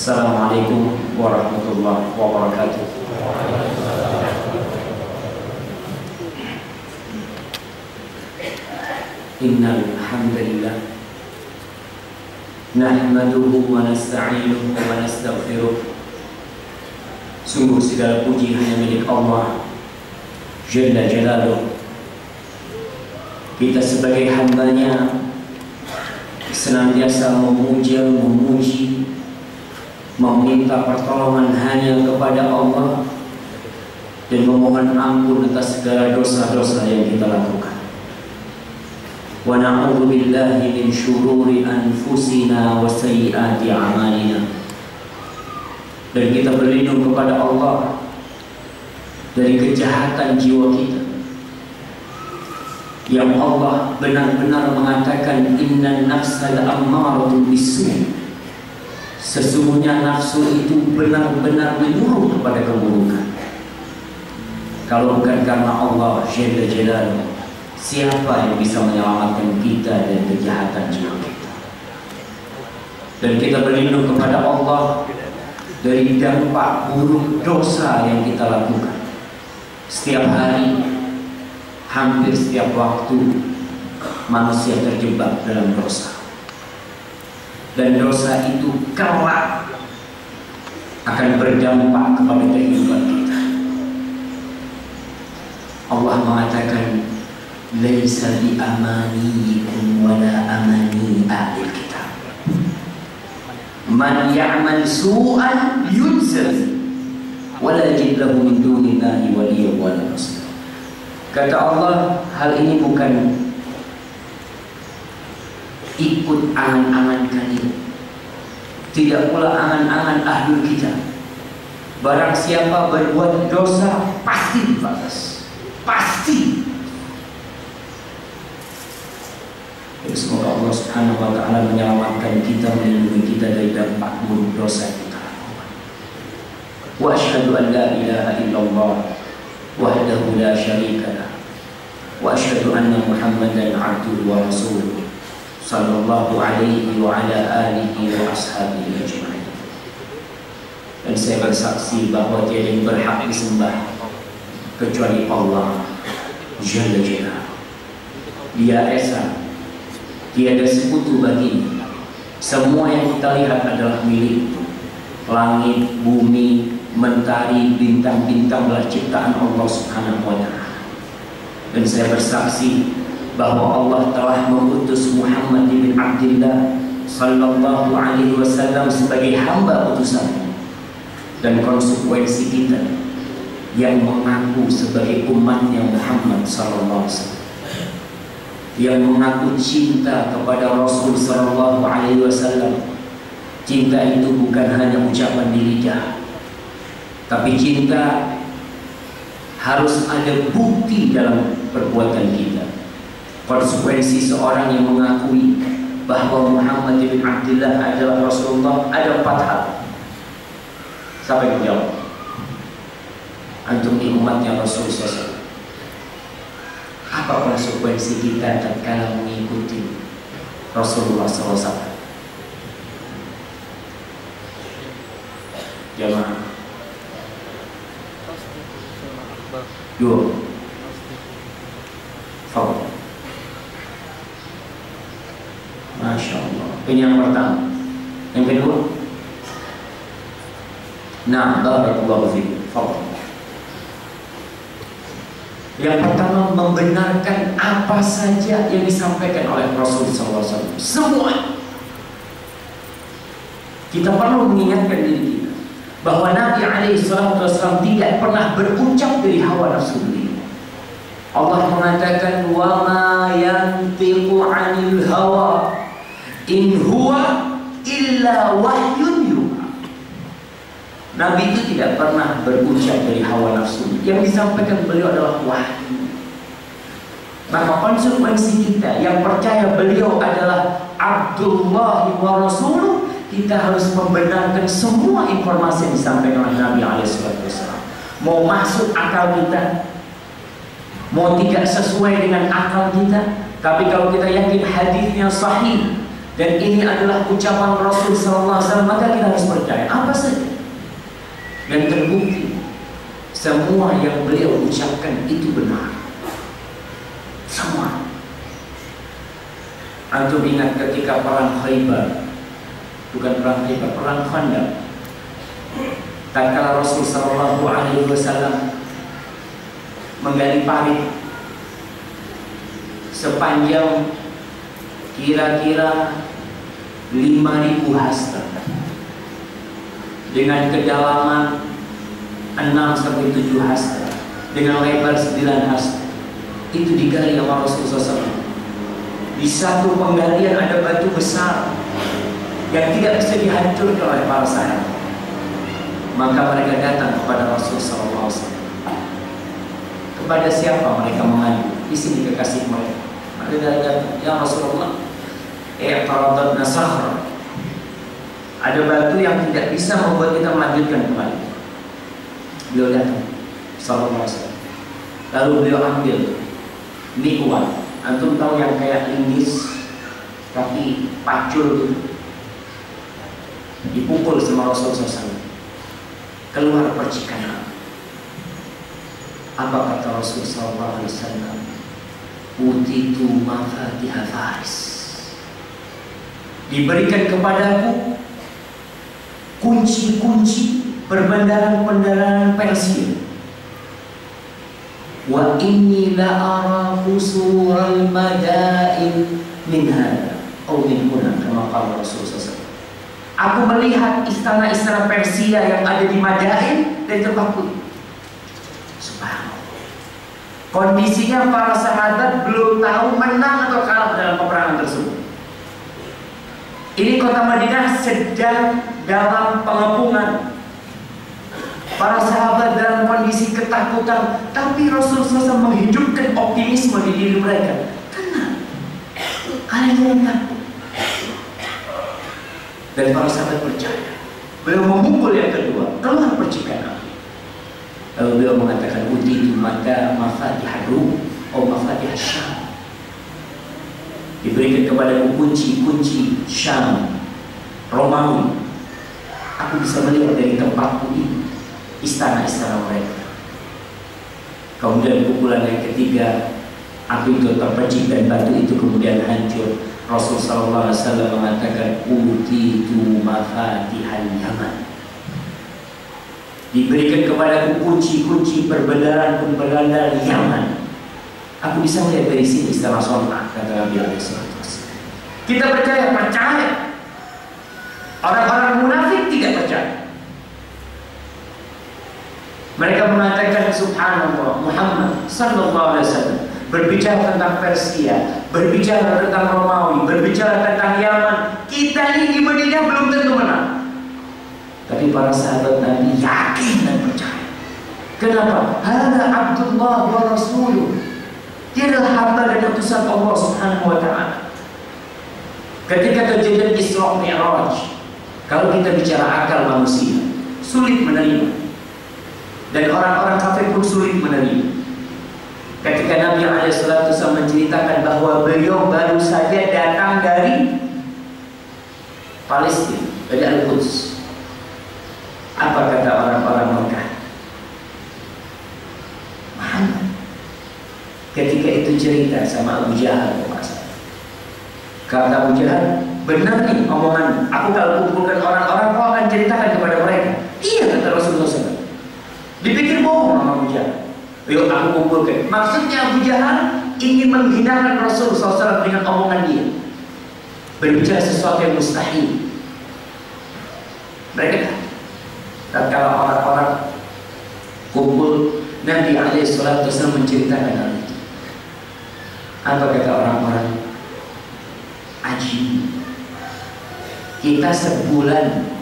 Assalamualaikum warahmatullahi wabarakatuh. Innal hamdalillah nahmaduhu wa nasta'inuhu wa nastaghfiruh. Sungguh segala puji hanya milik Allah Jalla Jalaluh. Kita sebagai hambanya senantiasa memuja, memuji, meminta pertolongan hanya kepada Allah dan memohon ampun atas segala dosa-dosa yang kita lakukan. Wa na'udzu billahi min syururi anfusina wa sayyiati a'malina. Dan kita berlindung kepada Allah dari kejahatan jiwa kita, yang Allah benar-benar mengatakan innan nafsa la'ammaratun bisu'. Sesungguhnya nafsu itu benar-benar menyuruh kepada keburukan. Kalau bukan karena Allah Jalla Jalaluh, siapa yang bisa menyelamatkan kita dari kejahatan jiwa kita? Dan kita berlindung kepada Allah dari dampak buruk dosa yang kita lakukan. Setiap hari, hampir setiap waktu, manusia terjebak dalam dosa. Dan dosa itu kelak akan berdampak kepada kehidupan kita. Allah mengatakan, laisa bi amaniyikum wala amani ahlil kitab. Man ya'mal su'an yujzaz wala yajid lahu min dunillahi waliyyan wala nasira. Kata Allah, hal ini bukan ikut angan-angan kalian, tidak pula angan-angan ahlul kitab. Barang siapa berbuat dosa pasti dibalas, pasti. Ya, semoga Allah Subhanahu wa ta'ala menyelamatkan kita, melindungi kita dari dampak buruk dosa yang kita lakukan. Wa asyhadu an la ilaha illallah wahdahu la syarika lah, wa asyhadu anna Muhammadan abduhu wa rasuluh sallallahu alaihi wa ala alihi wa ashabihi ajma'in. Dan saya bersaksi bahwa tiada yang berhak disembah kecuali Allah Jalla Jalaluh. Dia esa, tiada sekutu baginya. Semua yang kita lihat adalah milik. Langit, bumi, mentari, bintang-bintang adalah ciptaan Allah Subhanahu wa ta'ala. Dan saya bersaksi bahwa Allah telah mengutus Muhammad bin Abdullah sallallahu alaihi wasallam sebagai hamba utusannya. Dan konsekuensi kita yang mengaku sebagai umatnya Muhammad sallallahu alaihi wasallam, yang mengaku cinta kepada Rasul sallallahu alaihi wasallam, cinta itu bukan hanya ucapan di lidah, tapi cinta harus ada bukti dalam perbuatan kita. Konsekuensi seorang yang mengakui bahwa Muhammad bin Abdullah adalah Rasulullah ada 4 hal. Siapa yang menjawab? Antum di umatnya Rasul SAW. Apa konsekuensi kita tatkala mengikuti Rasulullah SAW? Jamaah. 2. Faham. Masya Allah. Ini yang pertama. Yang kedua, nah, barakallahu fiik. Faham. Yang pertama, membenarkan apa saja yang disampaikan oleh Rasul SAW. Semua. Kita perlu mengingatkan diri kita bahwa Nabi SAW tidak pernah berucap dari hawa nafsu beliau. Allah mengatakan, wa ma yantiqu 'anil hawa in huwa illa wahyun yuha. Nabi itu tidak pernah berucap dari hawa nafsu. Yang disampaikan beliau adalah wahyu. Maka konsekuensi kita yang percaya beliau adalah Abdullah wa Rasuluh, kita harus membenarkan semua informasi yang disampaikan oleh Nabi SAW. Mau masuk akal kita, mau tidak sesuai dengan akal kita, tapi kalau kita yakin hadisnya sahih, dan ini adalah ucapan Rasul SAW, maka kita harus percaya apa saja. Dan terbukti semua yang beliau ucapkan itu benar. Semua. Antum ingat ketika perang Khaybar, bukan perang Khaybar, perang Khandaq. Tatkala Rasul sallallahu alaihi wasallam menggali parit sepanjang kira-kira 5.000 hasta dengan kedalaman 6-7 hasta dengan lebar 9 hasta. Itu digali oleh Rasulullah SAW. Di satu penggalian ada batu besar yang tidak bisa dihancurkan oleh para sahabat. Maka mereka datang kepada Rasulullah SAW. Kepada siapa mereka mengadu? Di sini kekasih mereka. Mereka datang, ya Rasulullah, i'taradatna sakhra. Ada batu yang tidak bisa membuat kita melanjutkan kembali. Beliau datang, sallallahu alaihi wasallam. Lalu beliau ambil mi'wan. Antum tahu yang kayak linggis tapi pacul gitu. Dipukul sama Rasulullah SAW. Keluar percikan api. Apa kata Rasulullah SAW? Utitu mafatihah Faris. Diberikan kepadaku kunci-kunci perbendaharaan Persia. Wa inni la ara qusural madain min hada atau min huna, kama qala Rasulullah SAW. Aku melihat istana-istana Persia yang ada di Madain dan terpakul. Subhanallah. Kondisinya para sahabat belum tahu menang atau kalah dalam peperangan tersebut. Ini kota Madinah sedang dalam pengepungan. Para sahabat dalam kondisi ketakutan, tapi Rasulullah SAW menghidupkan optimisme di diri mereka. Tenang, kalian jangan takut. Dan para sahabat percaya. Beliau memukul yang kedua, keluar percikan api. Lalu beliau mengatakan, utitu mata mafatihah Rum atau mafatihah Syam. Diberikan kepada kunci-kunci Syam, Romawi. Aku bisa melihat dari tempatku ini istana-istana mereka. Kemudian pukulan yang ketiga, api itu terpecik dan batu itu kemudian hancur. Rasulullah SAW mengatakan, utitu mafatihal Yaman. Diberikan kepada kunci-kunci perbendaharaan Yaman. Aku bisa melihat dari sini istana Son'a, kata Nabi SAW. Kita percaya. Orang-orang munafik tidak percaya. Mereka mengatakan, subhanallah, Muhammad sallallahu alaihi wasallam berbicara tentang Persia, berbicara tentang Romawi, berbicara tentang Yaman. Kita ini di Madinah belum tentu menang. Tapi para sahabat Nabi yakin dan percaya. Kenapa? Hada Abdullah wa Rasuluh. Dia adalah hamba dan utusan Allah Subhanahu wa ta'ala. Ketika kejadian Isra Mi'raj, kalau kita bicara akal manusia, sulit menerima. Dan orang-orang kafir pun sulit menerima. Ketika Nabi SAW menceritakan bahwa beliau baru saja datang dari Palestina, dari Al-Quds. Apa kata orang-orang Mekah? Muhammad ketika itu cerita sama Abu Jahal, kata Abu Jahal, benar nih omongan. Aku kalau kumpulkan orang-orang, kau akan ceritakan kepada mereka. Iya, kata Rasulullah SAW. Dipikir bohong sama Abu Jahal. Yuk aku kumpulkan. Maksudnya Abu Jahal ingin menghinakan Rasulullah SAW dengan omongan dia, berbicara sesuatu yang mustahil. Mereka tatkala orang-orang kumpul, Nabi SAW menceritakan hal itu. Apa kata orang-orang? Ajib, kita sebulan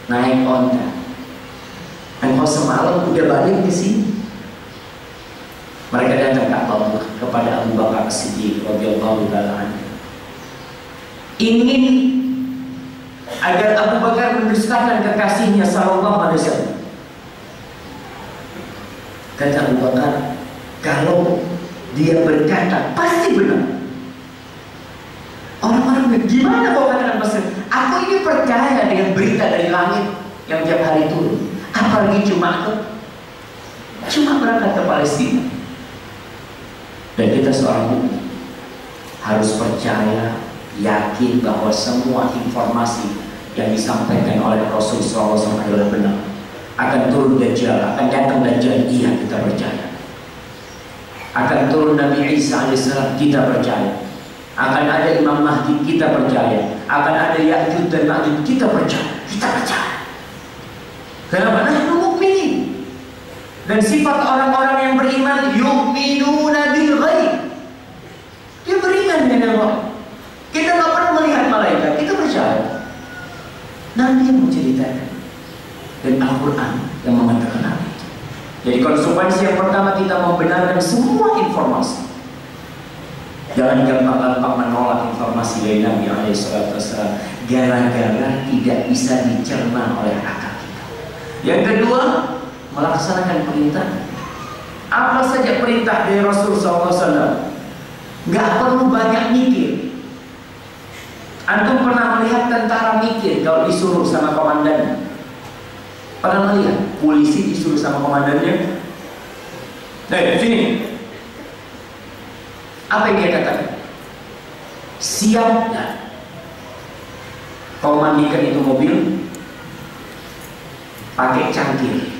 naik onta, engkau semalam udah balik ke sini. Mereka datang kepada Abu Bakar As-Siddiq radhiyallahu ta'ala anhu, ingin agar Abu Bakar mendustakan kekasihnya sallallahu alaihi wasallam. Kata Abu Bakar, kalau dia berkata pasti benar. Orang-orang Gimana kau katakan Mesir? Aku ini percaya dengan berita dari langit yang tiap hari turun. Apalagi cuma berangkat ke Palestina. Dan kita seorang mukmin harus percaya, yakin bahwa semua informasi yang disampaikan oleh Rasulullah SAW adalah benar. Akan turun Dajjal, akan datang Dajjal, iya kita percaya. Akan turun Nabi Isa AS, kita percaya. Akan ada Imam Mahdi, kita percaya. Akan ada Ya'juj dan Ma'juj, kita percaya. Kita percaya. Kenapa? Nahnu mu'minin. Dan sifat orang-orang yang beriman, yu'minuna bil ghaib. Dia beriman dengan Allah. Kita nggak pernah melihat malaikat, kita percaya. Nabi yang menceritakan dan Al-Quran yang mengatakan hal itu. Jadi konsekuensi yang pertama, kita membenarkan semua informasi. Jangan gampang-gampang menolak informasi dari Nabi SAW gara-gara tidak bisa dicerna oleh akal kita. Yang kedua, melaksanakan perintah. Apa saja perintah dari Rasulullah SAW, nggak perlu banyak mikir. Antum pernah melihat tentara mikir kalau disuruh sama komandan? Pernah melihat polisi disuruh sama komandannya? Sini. Apa yang dia katakan? Siap nggak? Kau mandikan itu mobil pakai cangkir.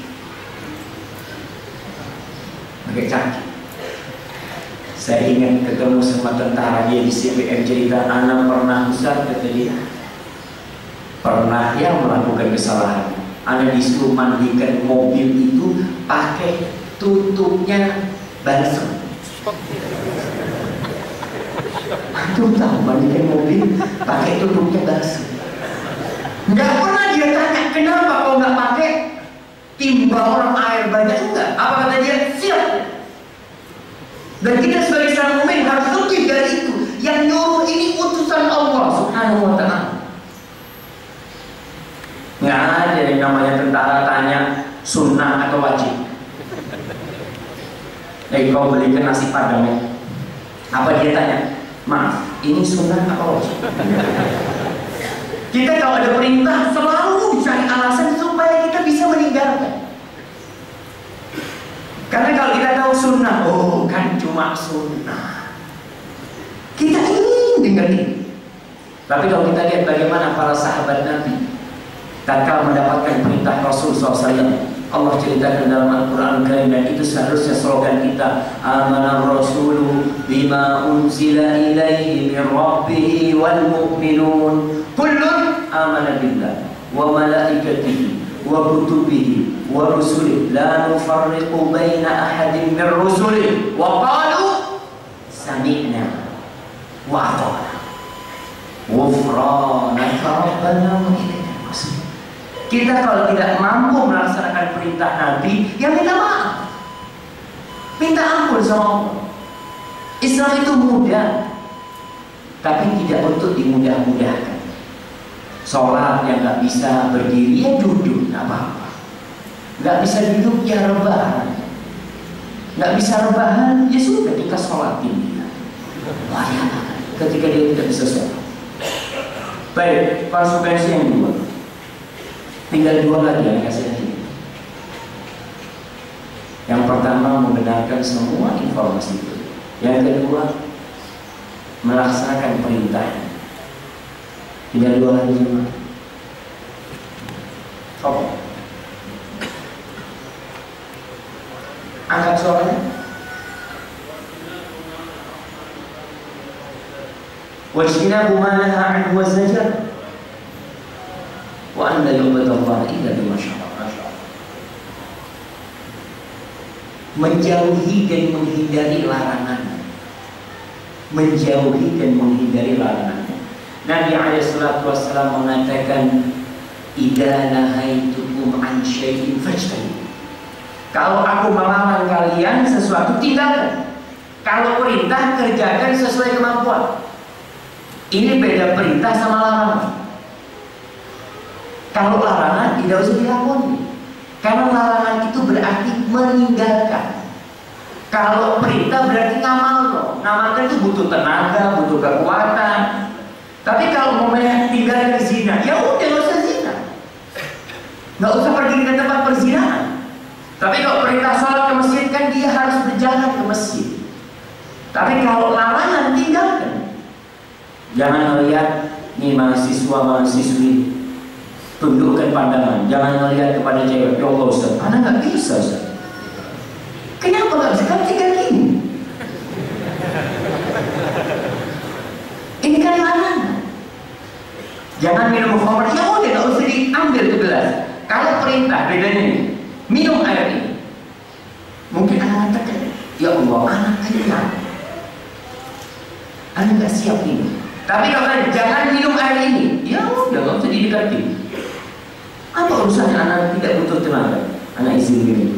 Pakai cangkir. Saya ingat ketemu sama tentara, dia di CPM cerita, anak pernah Ustaz, kata dia, pernah ya melakukan kesalahan. Anak disuruh mandikan mobil itu pakai tutupnya balsam. Antum tahu mandikan mobil pakai tutupnya balsam? Nggak pernah dia tanya kenapa kau nggak pakai timba orang air banyak, enggak? Apa kata dia? Siap. Dan kita sebagai seorang mukmin harus lebih dari itu. Yang nyuruh ini utusan Allah Subhanahu wa ta'ala. Nggak ada yang namanya tentara tanya sunnah atau wajib. Kau belikan nasi padang ya? Apa dia tanya? Maaf, ini sunnah atau wajib? Kita kalau ada perintah selalu cari alasan supaya kita bisa meninggalkan. Karena kalau kita tahu sunnah, oh kan cuma sunnah, kita ingin dengerin. Tapi kalau kita lihat bagaimana para sahabat Nabi tatkala mendapatkan perintah Rasul SAW, Allah ceritakan dalam Al-Quran Karim, dan itu seharusnya slogan kita, Amanar Rasulu bima unzila ilaihi min rabbihi wal mu'minun kullun amana billah wa malaikatihi wa kutubihi wa rusulih la nufarriqu baina ahadin min rusulih wa qalu sami'na wa ata'na ghufranaka rabbana wa ilaikal masir. Kita kalau tidak mampu melaksanakan perintah Nabi, ya minta maaf, minta ampun sama Allah. Islam itu mudah, tapi tidak untuk dimudah-mudahkan. Sholat yang nggak bisa berdiri, ya duduk, nggak apa-apa. Nggak bisa duduk, ya rebahan. Nggak bisa rebahan, ya sudah kita sholatin dia. Wah ya, ketika dia tidak bisa sholat. Baik, konsekuensi yang kedua, tinggal dua lagi yang kasih lagi. Yang pertama, membenarkan semua informasi itu. Yang kedua, melaksanakan perintah. Tinggal dua lagi semua. Oke. Angkat suaranya. Wajtinabu ma naha anhu wa zajar. Wa an la yu'badallaha illa bima syara'a. Menjauhi dan menghindari larangan. Menjauhi dan menghindari larangan. Nabi SAW mengatakan, idza nahaitukum an syai'in fajtanibuh. Kalau aku melarang kalian sesuatu, tinggalkan. Kalau perintah, kerjakan sesuai kemampuan. Ini beda perintah sama larangan. Kalau larangan tidak usah dilakoni, karena larangan itu berarti meninggalkan. Kalau perintah berarti ngamal. Ngamalkan itu butuh tenaga, butuh kekuatan. Tapi kalau mau tinggal di zina, ya udah nggak usah zina, nggak usah pergi ke tempat perzinahan. Tapi kalau perintah sholat ke masjid kan dia harus berjalan ke masjid. Tapi kalau larangan tinggalkan. Jangan melihat nih mahasiswa-mahasiswi, tundukkan pandangan. Jangan melihat kepada cewek. Ya Allah Ustaz, anak nggak bisa Ustaz. Kenapa nggak bisa? Kan tinggal gini. Ini kan larangan. Jangan minum khamr. Ya udah nggak usah diambil tuh gelas. Kalau perintah bedanya nih, minum air ini. Mungkin anak katakan, ya Allah, anak kenyang. Anak nggak siap ini. Tapi kalau jangan minum air ini, ya udah nggak usah didekati. Apa urusannya anak tidak butuh tenaga? Anak izin minum.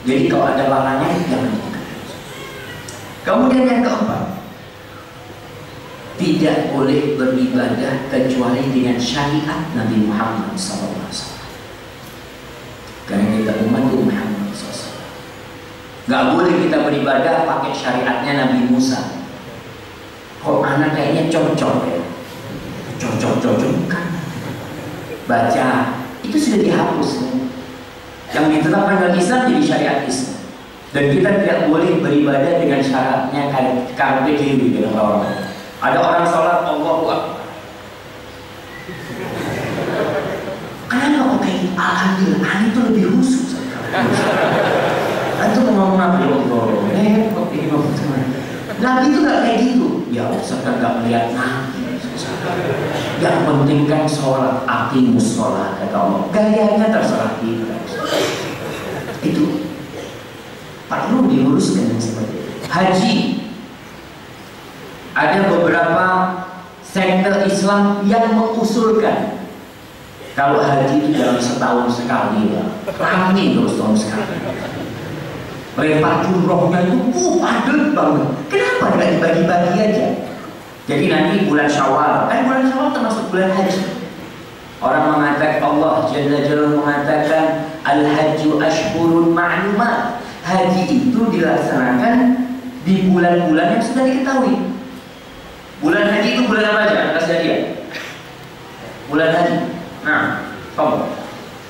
Jadi kalau ada larangan jangan didekati. Kemudian yang keempat, tidak boleh beribadah kecuali dengan syariat Nabi Muhammad SAW. Karena kita umat Muhammad SAW. Gak boleh kita beribadah pakai syariatnya Nabi Musa. Kok anak kayaknya cocok ya? Cocok kan? Baca itu sudah dihapus. Yang ditetapkan dalam Islam jadi syariat Islam. Dan kita tidak boleh beribadah dengan syaratnya karpe diri dengan orang. Ada orang sholat Allahu Akbar. Kenapa kok kayak gitu? Alhamdulillah, aneh itu lebih khusus. Itu ngomong apa ya Allah? Kok ini ngomong sama Nabi itu nggak kayak gitu. Ya Ustaz kan nggak melihat Nabi. Yang penting kan sholat, aqimus sholat kata Allah. Gayanya terserah kita. Itu perlu diluruskan yang seperti itu. Haji. Ada beberapa sekte Islam yang mengusulkan kalau haji itu dalam setahun sekali ya, rame terus tahun sekali. Lempar jumrohnya itu padat banget. Kenapa nggak dibagi-bagi aja? Jadi nanti bulan Syawal, kan bulan Syawal termasuk bulan haji. Orang mengatakan Allah Jalla Jalla mengatakan al-hajju ashhurun ma'lumat. Haji itu dilaksanakan di bulan-bulan yang sudah diketahui. Bulan haji itu bulan apa aja? Kasih dia. Bulan haji. Nah, kamu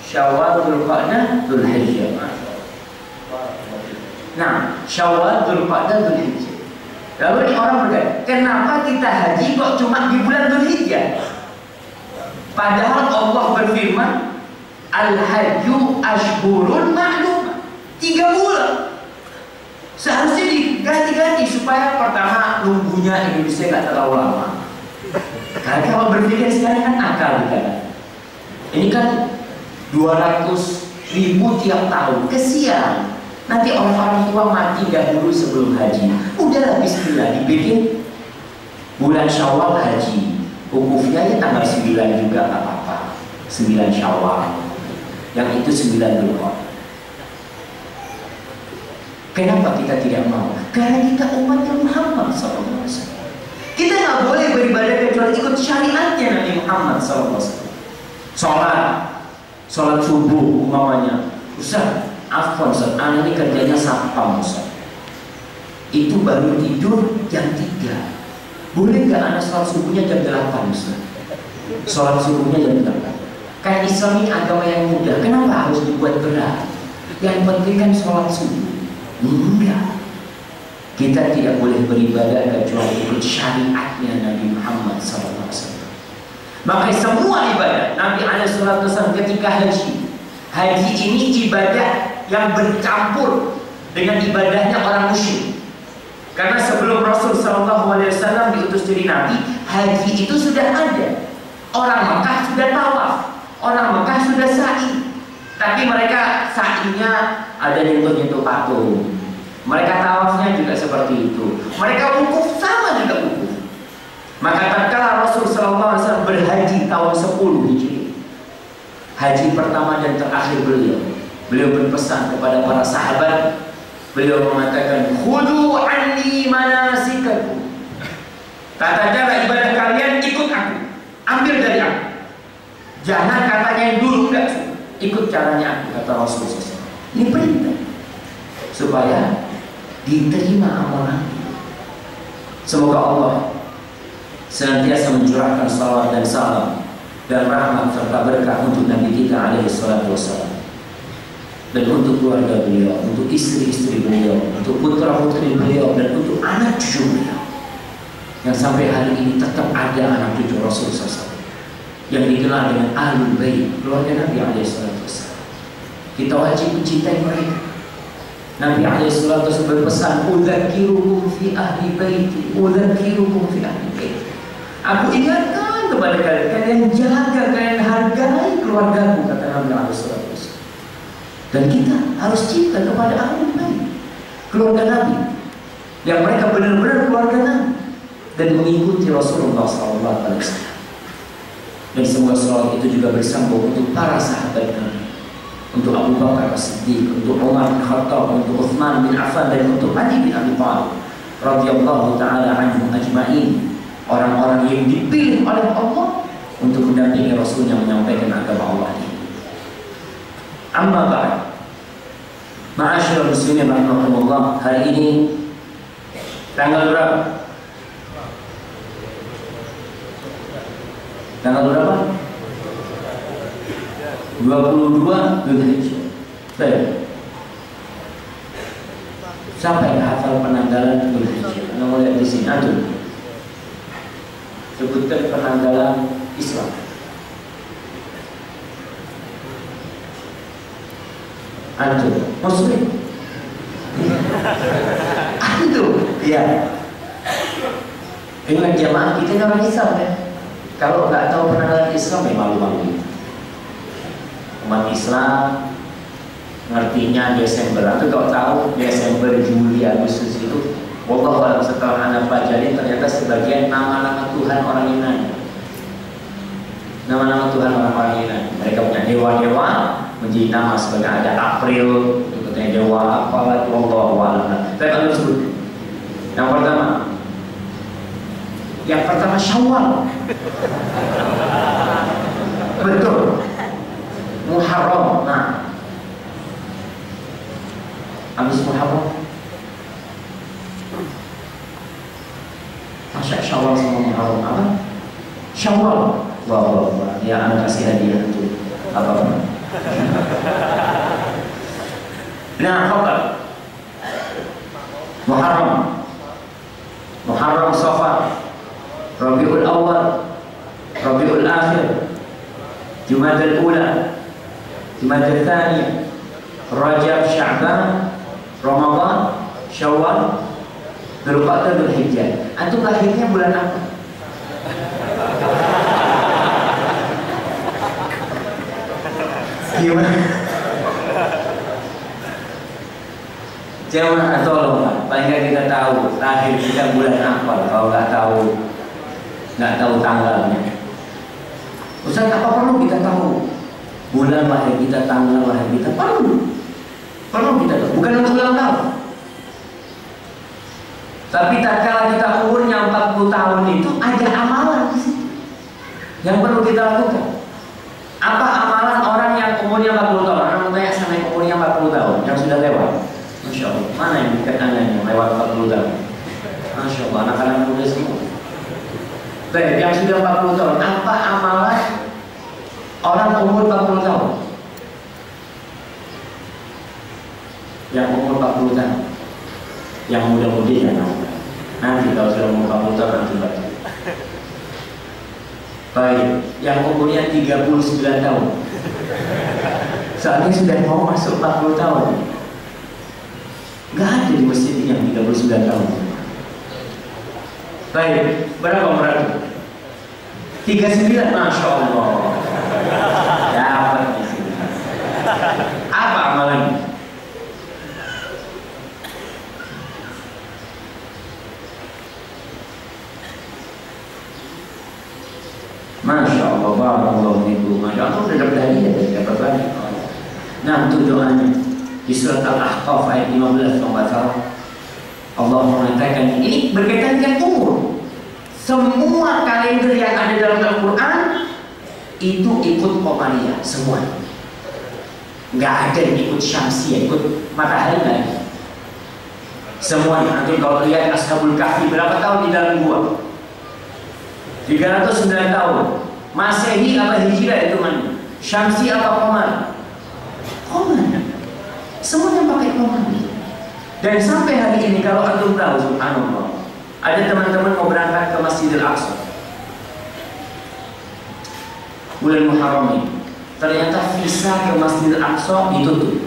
Syawal, Dzulqa'dah, Dzulhijjah. Nah, Syawal, Dzulqa'dah, Dzulhijjah. Lalu ini orang berkata, kenapa kita haji kok cuma di bulan Dzulhijjah? Padahal Allah berfirman, al-hajju ashhurun ma'lumat. 3 bulan. Seharusnya diganti-ganti supaya pertama nunggunya Indonesia nggak terlalu lama. Karena kalau berpikir sekarang kan akal kita. Ini kan 200.000 tiap tahun. Kesian. Nanti orang-orang tua mati dahulu sebelum haji. Udahlah bismillah dibikin bulan Syawal haji. Wukufnya ya tanggal 9 juga nggak apa-apa. 9 Syawal. Yang itu 9 Dzulqa'dah. Kenapa kita tidak mau? Karena kita umatnya Muhammad SAW. Kita nggak boleh beribadah kecuali ikut syariatnya Nabi Muhammad SAW. Sholat subuh umpamanya. Ustaz, afwan Ustaz, anak ini kerjanya satpam Ustaz. Itu baru tidur jam 3. Boleh nggak anak sholat subuhnya jam 8 Ustaz? Sholat subuhnya jam 8. Kan Islam ini agama yang mudah. Kenapa harus dibuat berat? Yang penting kan sholat subuh. Enggak. Kita tidak boleh beribadah kecuali ikut syariatnya Nabi Muhammad SAW. Maka semua ibadah Nabi SAW ketika haji. Haji ini ibadah yang bercampur dengan ibadahnya orang musyrik. Karena sebelum Rasul SAW diutus jadi Nabi, haji itu sudah ada. Orang Mekah sudah tawaf, orang Mekah sudah sa'i. Tapi mereka sa'inya ada nyentuh-nyentuh patung. Mereka tawafnya juga seperti itu. Mereka wukuf sama juga wukuf. Maka tatkala Rasul SAW berhaji tahun 10 Hijriah, haji pertama dan terakhir beliau berpesan kepada para sahabat. Beliau mengatakan, "Khudu anni manasikakum." Tata cara ibadah kalian ikut aku, ambil dari aku. Jangan katanya yang dulu enggak, ikut caranya aku, kata Rasulullah SAW. Ini perintah. supaya diterima amalan. Semoga Allah senantiasa mencurahkan salawat dan salam dan rahmat serta berkah untuk Nabi kita alaihi salatu wassalam, dan untuk keluarga beliau, untuk istri-istri beliau, untuk putra-putri beliau, dan untuk anak cucu beliau yang sampai hari ini tetap ada anak cucu Rasul SAW yang dikenal dengan Ahlul Bait, keluarga Nabi alaihi salatu wassalam. Kita wajib mencintai mereka. Nabi alaihi salatu wassalam berpesan, "Udzakirukum fi ahli baiti, udzakirukum fi ahli baiti." Aku ingatkan kepada kalian, kalian jaga, kalian hargai keluargaku, kata Nabi alaihi salatu wassalam. Dan kita harus cinta kepada Ahlul Bait, keluarga Nabi, yang mereka benar-benar keluarga Nabi dan mengikuti Rasulullah SAW. Dan semua salawat itu juga bersambung untuk para sahabat Nabi, untuk Abu Bakar As-Siddiq, untuk Umar bin Khattab, untuk Utsman bin Affan, dan untuk Ali bin Abi Thalib radhiyallahu taala anhum ajma'in, orang-orang yang dipilih oleh Allah untuk mendampingi Rasulnya menyampaikan agama Allah ini. Amma ba'd, ma'asyiral muslimin rahimakumullah, hari ini tanggal berapa? Tanggal berapa? 22 Dzulhijjah. Baik. Sampai hafal penanggalan Dzulhijjah. Anda mau lihat di sini, antum sebutkan penanggalan Islam. Antum Muslim. Antum, ya. Ingat jamaah kita ini orang Islam ya. Kalau nggak tahu penanggalan Islam, ya malu-malu. Umat Islam ngertinya Desember. Atau kalau tahu Desember, Juli, Agustus itu, wallahu a'lam, setelah Anda pelajari ternyata sebagian nama-nama Tuhan orang Yunani. Nama-nama Tuhan orang Yunani. Mereka punya dewa-dewa menjadi nama, sebagai ada April, itu katanya dewa apalah, wallahu a'lam. Saya akan sebut. Yang pertama Syawal. Betul. Muharram. Nah, habis Muharram, Masya Syawal sama Muharram apa? Syawal. Wah, ya anak kasih hadiah itu apa? Nah, apa? Muharram, Safar, Rabiul Awal, Rabiul Akhir, Jumadal Ula, Jumadal Thaniyah, Rajab, Sya'ban, Ramadan, Syawal, Dzulqa'dah, Dzulhijjah. Antum lahirnya bulan apa? Gimana? Jangan tolong Pak, paling nggak kita tahu lahir kita bulan apa. Kalau nggak tahu tanggalnya. Ustaz, apa perlu kita tahu bulan lahir kita, tanggal lahir kita? Perlu kita tahu. Bukan untuk ulang tahun. Tapi tatkala kita umurnya 40 tahun itu ada amalan di situ yang perlu kita lakukan. Apa amalan orang yang umurnya 40 tahun? Orang tanya sama yang umurnya 40 tahun yang sudah lewat. Masya Allah, mana yang dekat Anda yang lewat 40 tahun? Masya Allah, anak-anak muda semua. Baik, yang sudah 40 tahun, apa amalan orang umur 40 tahun? Yang umur 40 tahun, yang muda-mudi jangan. Nanti kalau sudah umur 40 tahun nanti baca. Baik, yang umurnya 39 tahun, saat ini sudah mau masuk 40 tahun. Gak ada di masjid ini yang 39 tahun. Baik, berapa umur? 39, Masya Allah. Dapat di sini. Apa amalannya? Masya Allah, barakallahu fikum. Masya Allah, sudah dapat hadiah dari dapat banyak. Nah, untuk doanya di surat Al-Ahqaf ayat 15 Allah mengatakan ini berkaitan dengan umur. Semua kalender yang ada dalam Al-Quran itu ikut Qamariyah semua. Nggak ada yang ikut Syamsiyah, ikut matahari lagi. Semuanya. Nanti kalau lihat Ashabul Kahfi berapa tahun di dalam gua? 309 tahun. Masehi apa Hijrah itu mana? Syamsi apa Qamar? Qamar. Semuanya pakai Qamar. Dan sampai hari ini kalau antum tahu, subhanallah, ada teman-teman mau berangkat ke Masjidil Aqsa bulan Muharram ini, ternyata visa ke Masjidil Aqsa ditutup.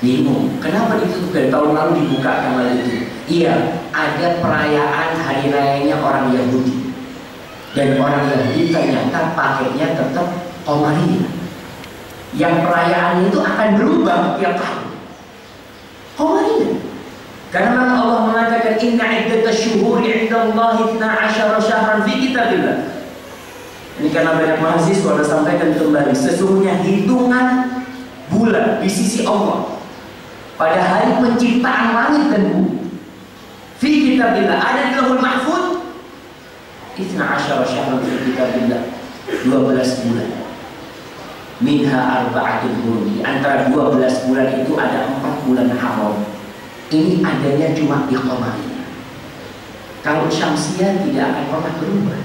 Bingung, kenapa ditutup? Dari tahun lalu dibuka tanggal itu. Iya, ada perayaan hari rayanya orang Yahudi, dan orang Yahudi ternyata pakainya tetap Qamariyah. Yang perayaan itu akan berubah tiap tahun. Qamariyah. Karena Allah mengatakan inna iddatash syuhuri 'indallahi 12 syahran fi kitabillah. Ini karena banyak mahasiswa sudah sampaikan kembali, sesungguhnya hitungan bulan di sisi Allah pada hari penciptaan langit dan bumi fi kitabillah, ada di Lauhul Mahfuz, 12 syahran fi kitabillah, 12 bulan. Minha arba'atul hurum, di antara 12 bulan itu ada 4 bulan haram. Ini adanya cuma di Qamariyah. Kalau Syamsiyah tidak akan pernah berubah.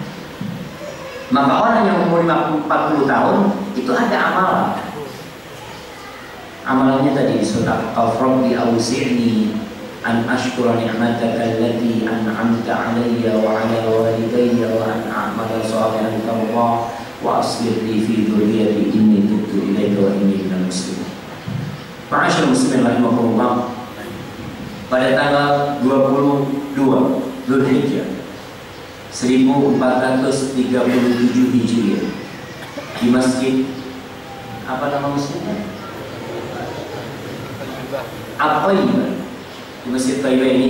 Maka orang yang umur 40 tahun itu ada amalan. Amalannya tadi di surah Al-Rabbi awzi'ni an ashkura ni'mataka allati an'amta 'alayya wa 'ala walidayya wa an a'mala shalihan tardah wa aslih li fi dhurriyyati inni tubtu ilaika wa inni minal muslimin. Ma'asyiral muslimin rahimakumullah, pada tanggal 22 Dzulhijjah 1437 Hijriah di masjid apa nama masjidnya? At-Thayyibah. Di Masjid Thayyibah ini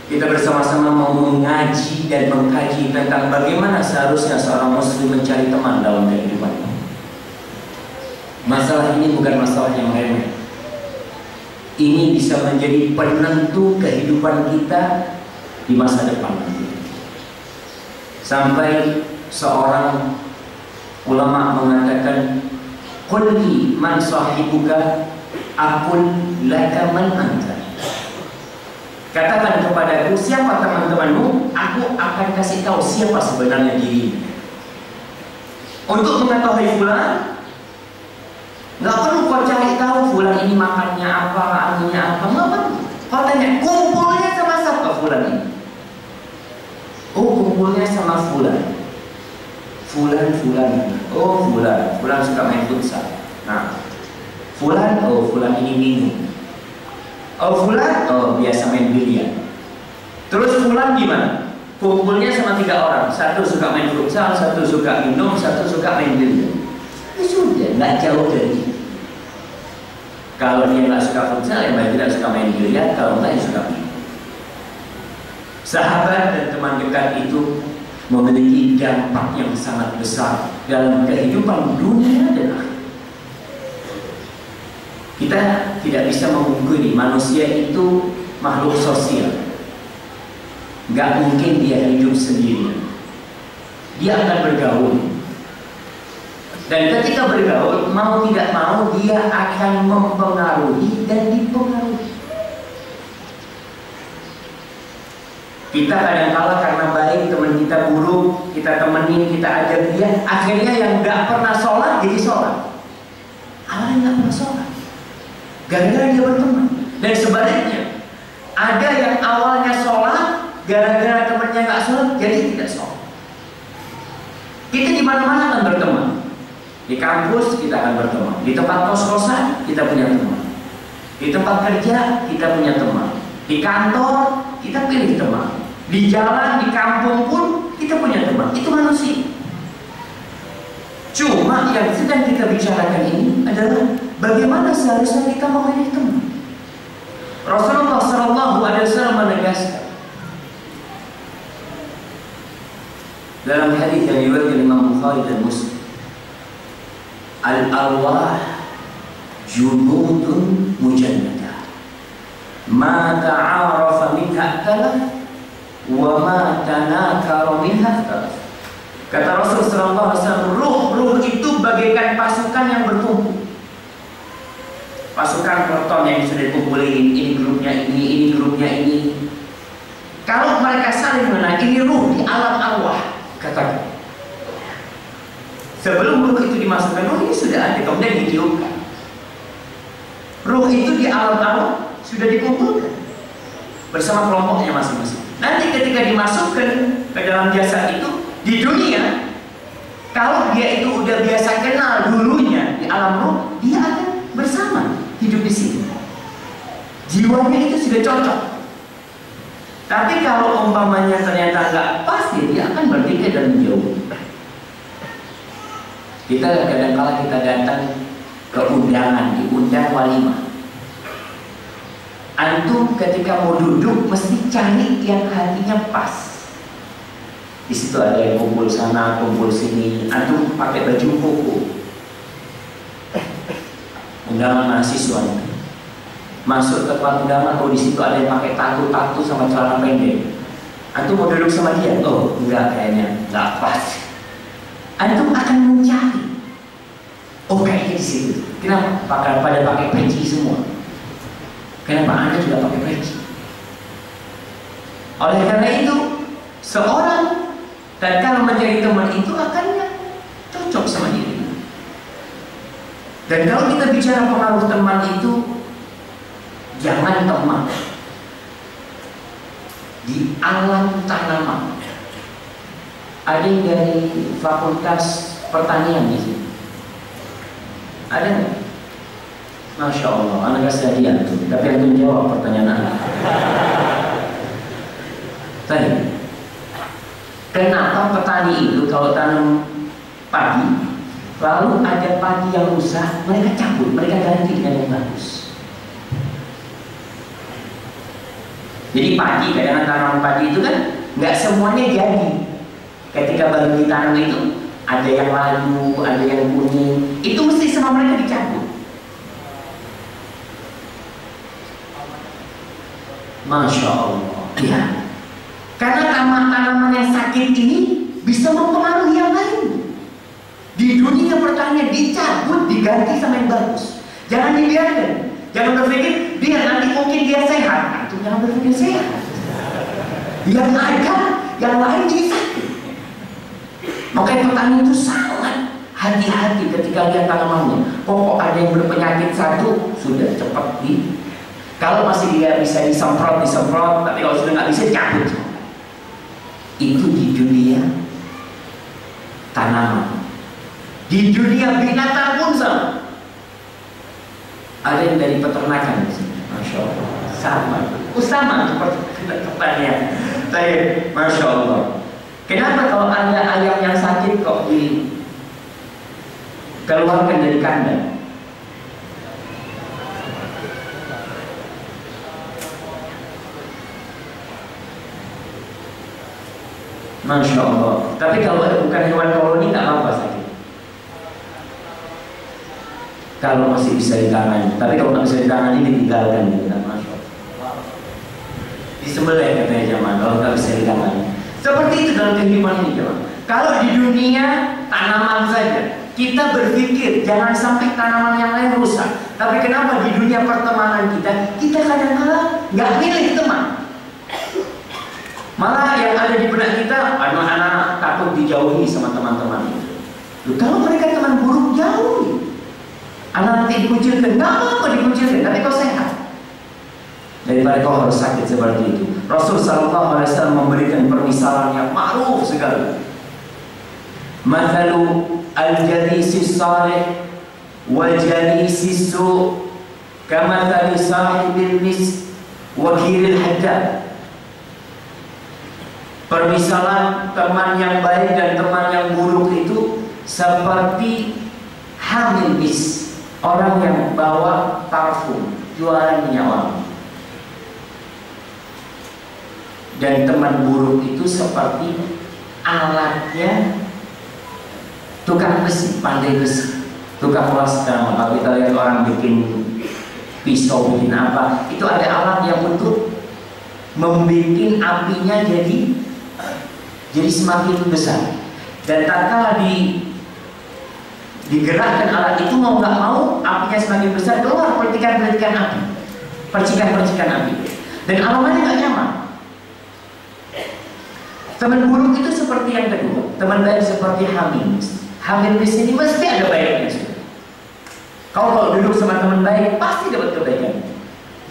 kita bersama-sama mau mengaji dan mengkaji tentang bagaimana seharusnya seorang muslim mencari teman dalam kehidupan. Masalah ini bukan masalah yang remeh. Ini bisa menjadi penentu kehidupan kita di masa depan nanti. Sampai seorang ulama mengatakan, "Qulli man sahibuka, aqul laka man anta." Katakan kepadaku siapa teman-temanmu, aku akan kasih tahu siapa sebenarnya dirimu. Untuk mengetahui fulan, nggak perlu kau cari tahu fulan ini makannya apa, anunya apa, nggak perlu. Kau tanya kumpulnya sama siapa fulan ini. Oh, kumpulnya sama fulan. Fulan. Oh, fulan suka main futsal. Nah, fulan, oh fulan ini minum. Oh fulan, oh biasa main biliar. Terus fulan gimana? Kumpulnya sama 3 orang. Satu suka main futsal, satu suka minum, satu suka main biliar. Ya sudah, nggak jauh dari itu. Kalau dia nggak suka futsal, yang tidak suka main biliar. Kalau nggak, ya suka minum. Sahabat dan teman dekat itu memiliki dampak yang sangat besar dalam kehidupan dunia dan akhirat. Kita tidak bisa memungkiri manusia itu makhluk sosial. Gak mungkin dia hidup sendirian. Dia akan bergaul. Dan ketika bergaul, mau tidak mau dia akan mempengaruhi dan dipengaruhi. Kita kadang-kala karena baik, teman kita buruk, kita temenin, kita ajak dia, akhirnya yang gak pernah sholat jadi sholat. Awalnya gak pernah sholat, gara-gara dia berteman. Dan sebaliknya, ada yang awalnya sholat, gara-gara temannya nggak sholat, jadi tidak sholat. Kita di mana-mana akan berteman. Di kampus kita akan berteman. Di tempat kos-kosan kita punya teman. Di tempat kerja kita punya teman. Di kantor kita pilih teman. Di jalan, di kampung pun kita punya teman. Itu manusia. Cuma yang sedang kita bicarakan ini adalah bagaimana seharusnya kita memilih teman. Rasulullah SAW menegaskan dalam hadis yang diriwayatkan Imam Bukhari dan Muslim, al-arwah junudun mujannadah, ma ta'arafa minha talaf wa ma tanakara minha talaf. Kata Rasulullah SAW, ruh itu bagaikan pasukan yang bertumpuk. pasukan proton yang sudah dikumpulin, ini grupnya ini grupnya ini. Kalau mereka saling mengenal, ini ruh di alam arwah, katakan. Sebelum ruh itu dimasukkan, ruh ini sudah ada, kemudian ditiupkan. Ruh itu di alam arwah sudah dikumpulkan bersama kelompoknya masing-masing. Nanti ketika dimasukkan ke dalam jasad itu di dunia, kalau dia itu udah biasa kenal dulunya di alam ruh, dia akan bersama hidup di sini. Jiwanya itu sudah cocok. Tapi kalau umpamanya ternyata nggak pas, dia akan bertikai dan menjauh. Kita kadang-kala kita datang ke undangan, diundang walimah. Antum ketika mau duduk mesti cari yang hatinya pas. Di situ ada yang kumpul sana, kumpul sini. Antum pakai baju koko. Undangan mahasiswa. Masuk ke tempat undangan, oh di situ ada yang pakai tato sama celana pendek. Antum mau duduk sama dia? Oh enggak, kayaknya enggak pas. Antum akan mencari. Oh kayaknya di situ. Kenapa? Pada pakai peci semua. Kenapa Anda juga pakai peci? Oleh karena itu, seorang tatkala mencari teman itu akan cocok sama diri. Dan kalau kita bicara pengaruh teman itu, jangan teman di alam tanaman. Ada yang dari Fakultas Pertanian di sini? Ada nggak? Masya Allah, anak kasih hadiah tuh. Tapi antum jawab pertanyaan anak. Tadi, kenapa petani itu kalau tanam padi, lalu ada padi yang rusak, mereka cabut, mereka ganti dengan yang bagus. Jadi padi, kadang-kadang tanaman padi itu kan nggak semuanya jadi. Ketika baru ditanam itu, ada yang layu, ada yang kuning, itu mesti sama mereka dicabut. Masya Allah. Ya. Karena tanaman yang sakit ini bisa mempengaruhi yang lain. Di dunia pertanian dicabut, diganti sama yang bagus. Jangan dibiarkan. Jangan berpikir dia nanti mungkin dia sehat. Itu jangan berpikir sehat. Yang ada, yang lain jadi sakit. Makanya petani itu sangat hati-hati ketika lihat tanamannya. Pokok ada yang berpenyakit satu, sudah cepat di. Kalau masih dia bisa disemprot, tapi kalau sudah nggak bisa dicabut. Itu di dunia tanaman. Di dunia binatang pun sama. Ada yang dari peternakan di sini, Masya Allah. Sama seperti pertanian. Tapi Masya Allah. Kenapa kalau ada ayam yang sakit kok dikeluarkan dari kandang? Masya Allah. Tapi kalau bukan hewan koloni nggak apa-apa sakit. Kalau masih bisa ditangani. Tapi kalau nggak bisa ditangani ditinggalkan. Masya Allah. Disembelih katanya zaman. Kalau nggak bisa ditangani. Seperti itu dalam kehidupan ini zaman. Kalau di dunia tanaman saja, kita berpikir jangan sampai tanaman yang lain rusak. Tapi kenapa di dunia pertemanan kita kadang-kadang nggak milih teman. Malah yang ada di benak kita, anak-anak takut dijauhi sama teman-teman itu. Kalau mereka teman buruk, jauhi. Anak nanti dikucilkan, nggak apa-apa dikucilkan, tapi kau sehat. Daripada kau harus sakit seperti itu. Rasul Sallallahu Alaihi Wasallam memberikan permisalan yang ma'ruf sekali. Mathalu al-jalisis salih wal jalisis su' kamathali sahibil mis wakilil haddad. Permisalan teman yang baik dan teman yang buruk itu seperti hamil bis, orang yang bawa parfum, jualan minyak wangi. Dan teman buruk itu seperti alatnya tukang besi, pandai besi, tukang ulas tanah. Kalau kita lihat orang bikin pisau, bikin apa, itu ada alat yang untuk membuat apinya jadi semakin besar. Dan tatkala Digerakkan alat itu, mau nggak mau apinya semakin besar, keluar percikan-percikan api, percikan-percikan api, dan aromanya nggak nyaman. Teman buruk itu seperti yang kedua, teman baik seperti hamil. Hamil di sini mesti ada baiknya. Kalau duduk sama teman baik pasti dapat kebaikan.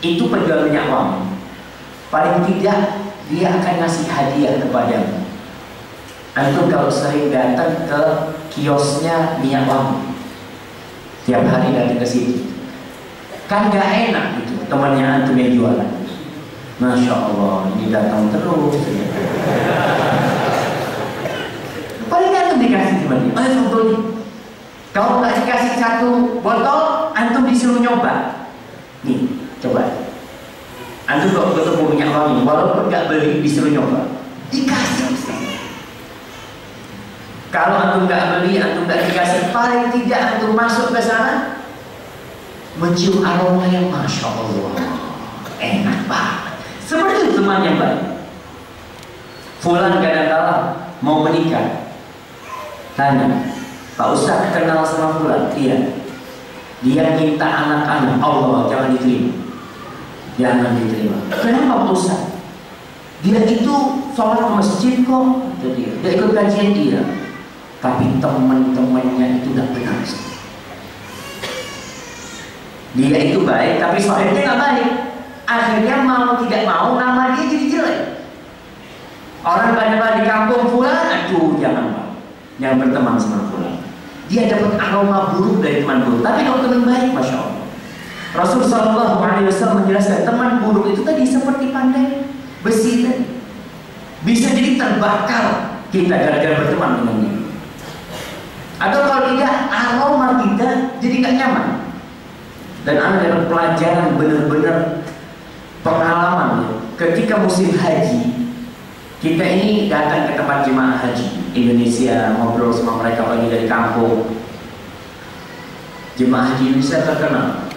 Itu penjual minyak wangi. Paling tidak dia akan ngasih hadiah kepadamu. Antum kalau sering datang ke kiosnya minyak wangi, tiap hari datang ke sini, kan gak enak gitu temannya antum yang jualan. Masya Allah, ini datang terus. Paling antum dikasih temannya, contoh nih, kalau nggak dikasih satu botol, antum disuruh nyoba. Nih, coba. Antum kalau ketemu minyak wangi, walaupun nggak beli, disuruh nyoba. Dikasih. Kalau antum nggak beli, antum nggak dikasih, paling tidak antum masuk ke sana, mencium aroma yang Masya Allah, enak banget. Seperti teman yang baik. Fulan kadang-kala mau menikah, tanya, Pak Ustaz kenal sama Fulan? Iya. Dia minta anak-anak, Allah jangan diterima. Jangan diterima. Kenapa Pak Ustaz? Dia itu sholat ke masjid kok. Dia ikut kajian dia. Tapi teman-temannya itu tidak benar. Dia itu baik, tapi sholatnya nggak baik. Akhirnya mau tidak mau nama dia jadi jelek. Orang pada di kampung Fulan, aduh jangan Pak, jangan berteman sama Fulan. Dia dapat aroma buruk dari teman buruk. Tapi kalau teman baik, Masya Allah. Rasul Shallallahu Alaihi Wasallam menjelaskan teman buruk itu tadi seperti pandai besi tadi, bisa jadi terbakar kita gara-gara berteman dengannya. Atau kalau tidak, aroma kita jadi nggak nyaman. Dan ada dalam pelajaran benar-benar pengalaman ya. Ketika musim haji, kita ini datang ke tempat jemaah haji Indonesia, ngobrol sama mereka pagi dari kampung. Jemaah haji Indonesia terkenal.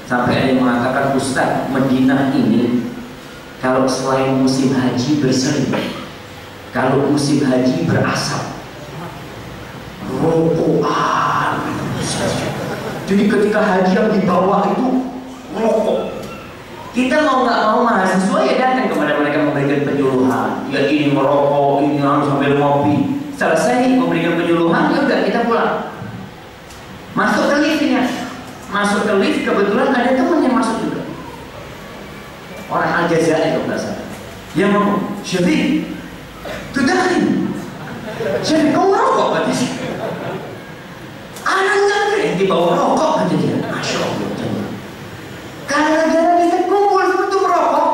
Sampai ada yang mengatakan, Ustaz, Madinah ini kalau selain musim haji berseri, kalau musim haji berasap, rokokan. Jadi ketika haji yang dibawa itu rokok. Kita mau nggak mau mahasiswa ya datang kepada mereka memberikan penyuluhan. Ya ini merokok, ini harus sambil ngopi. Selesai memberikan penyuluhan, ya udah kita pulang. Masuk ke liftnya, masuk ke lift, kebetulan ada teman yang masuk juga. Orang Aljazair itu nggak salah. Yang ngomong, Syafiq, tudahin. Syafiq, kau merokok kan di sini? Anak nggak ada yang dibawa rokok kan dia. Masya Allah. Gara-gara kita kumpul untuk merokok,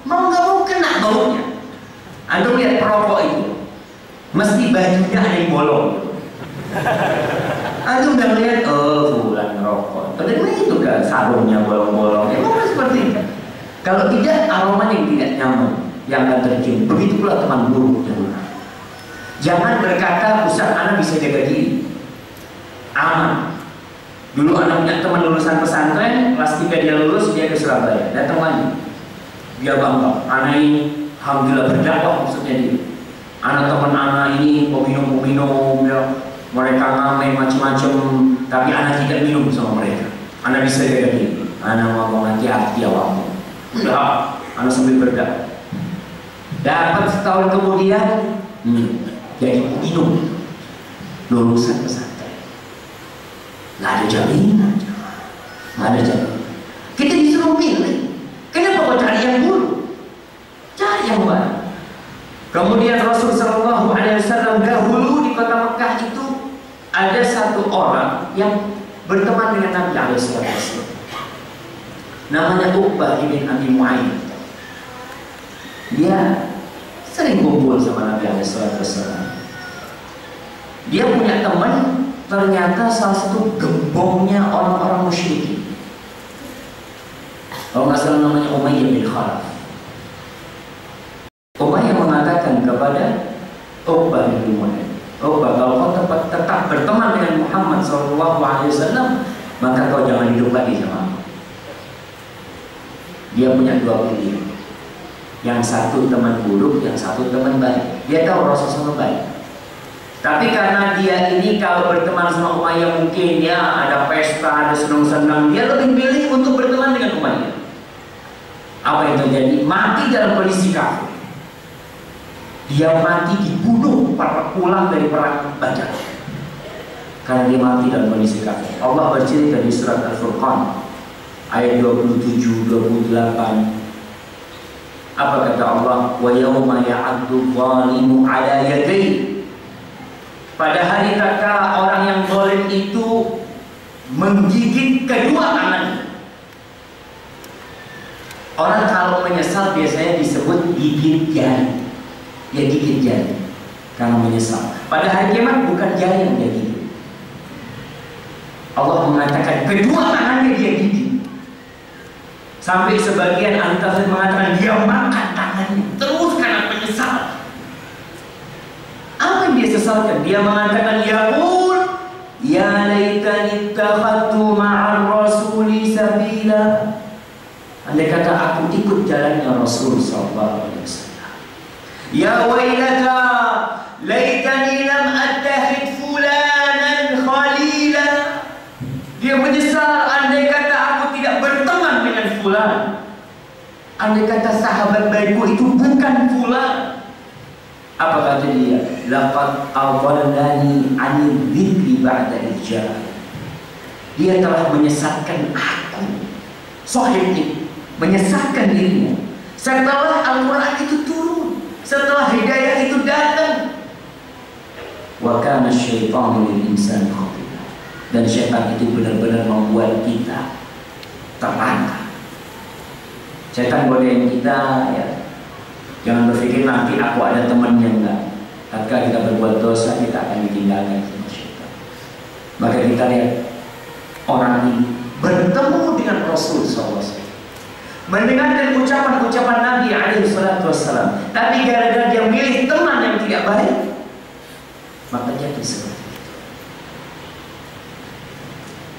mau nggak mau kena baunya. Antum lihat perokok itu, mesti bajunya ada yang bolong. Antum udah lihat, oh bulan merokok. Padahal itu kan sarungnya bolong-bolong. Emang seperti itu. Kalau tidak, aromanya yang tidak nyaman yang akan tercium. Begitu pula teman buruk. Jangan berkata, Ustaz, anak bisa jaga diri. Aman. Dulu anak punya teman lulusan pesantren, kelas 3 dia lulus, dia ke Surabaya, datang lagi. Dia bangga, anak ini alhamdulillah berdakwah maksudnya dia. Anak teman anak ini peminum-peminum, ya, mereka ngamen macam-macam, tapi anak tidak minum sama mereka. Anak bisa jaga diri. Anak ngomong hati-hati awakmu. Udah, anak sambil berdakwah. Dapat setahun kemudian, jadi minum, lulusan pesantren. Nggak ada jaminan, nggak ada jaminan. Kita disuruh pilih. Kenapa kau cari yang buruk? Cari yang baik. Kemudian Rasul Shallallahu Alaihi Wasallam dahulu di kota Mekah itu ada satu orang yang berteman dengan Nabi Alaihi Wasallam. Namanya Uqbah bin Abi Mu'ayyid. Dia sering kumpul sama Nabi Alaihi Wasallam. Dia punya teman. Ternyata salah satu gembongnya orang-orang musyrikin. Kalau nggak salah namanya Umayyah bin Khalaf. Umayyah mengatakan kepada Uqbah bin Mu'ayyid, Uqbah, kalau kau tetap berteman dengan Muhammad SAW, maka kau jangan hidup lagi sama aku. Dia punya dua pilihan. Yang satu teman buruk, yang satu teman baik. Dia tahu Rasulullah baik. Tapi karena dia ini kalau berteman sama Umayyah mungkin ya ada pesta, ada senang-senang, dia lebih milih untuk berteman dengan Umayyah. Apa yang terjadi? Mati dalam kondisi kafir. Dia mati dibunuh pulang dari perang Badar. Karena dia mati dalam kondisi kafir. Allah bercerita di surat Al-Furqan ayat 27-28. Apa kata Allah? Wa yawma ya'addu zalimu ala yadayhi. Pada hari tatkala orang yang zalim itu menggigit kedua tangannya. Orang kalau menyesal biasanya disebut gigit jari. Ya gigit jari karena menyesal. Pada hari kiamat bukan jari yang dia gigit. Allah mengatakan kedua tangannya dia gigit. Sampai sebagian ahli tafsir mengatakan dia makan tangannya terus karena menyesal. Apa yang dia sesalkan? Dia mengatakan yaqul ya laitani ittakhadtu ma'ar rasuli sabila. Andai kata aku ikut jalannya Rasul sallallahu alaihi wasallam. Ya wailata laitani lam attakhid fulanan khalila. Dia menyesal andai kata aku tidak berteman dengan fulan. Andai kata sahabat baikku itu bukan fulan. Apa kata dia? Laqad adallani 'anil dzikri ba'da idh. Dia telah menyesatkan aku. Sahib ini menyesatkan dirinya setelah Al-Quran itu turun, setelah hidayah itu datang. Wa kana syaitanu lil insani khatira. Dan syaitan itu benar-benar membuat kita terlantar. Syaitan godain kita ya. Jangan berpikir nanti aku ada temannya, enggak. Tatkala kita berbuat dosa kita akan ditinggalkan sama syaitan. Maka kita lihat orang ini bertemu dengan Rasul SAW, mendengarkan ucapan-ucapan Nabi SAW, tapi gara-gara dia milih teman yang tidak baik, maka jadi seperti itu.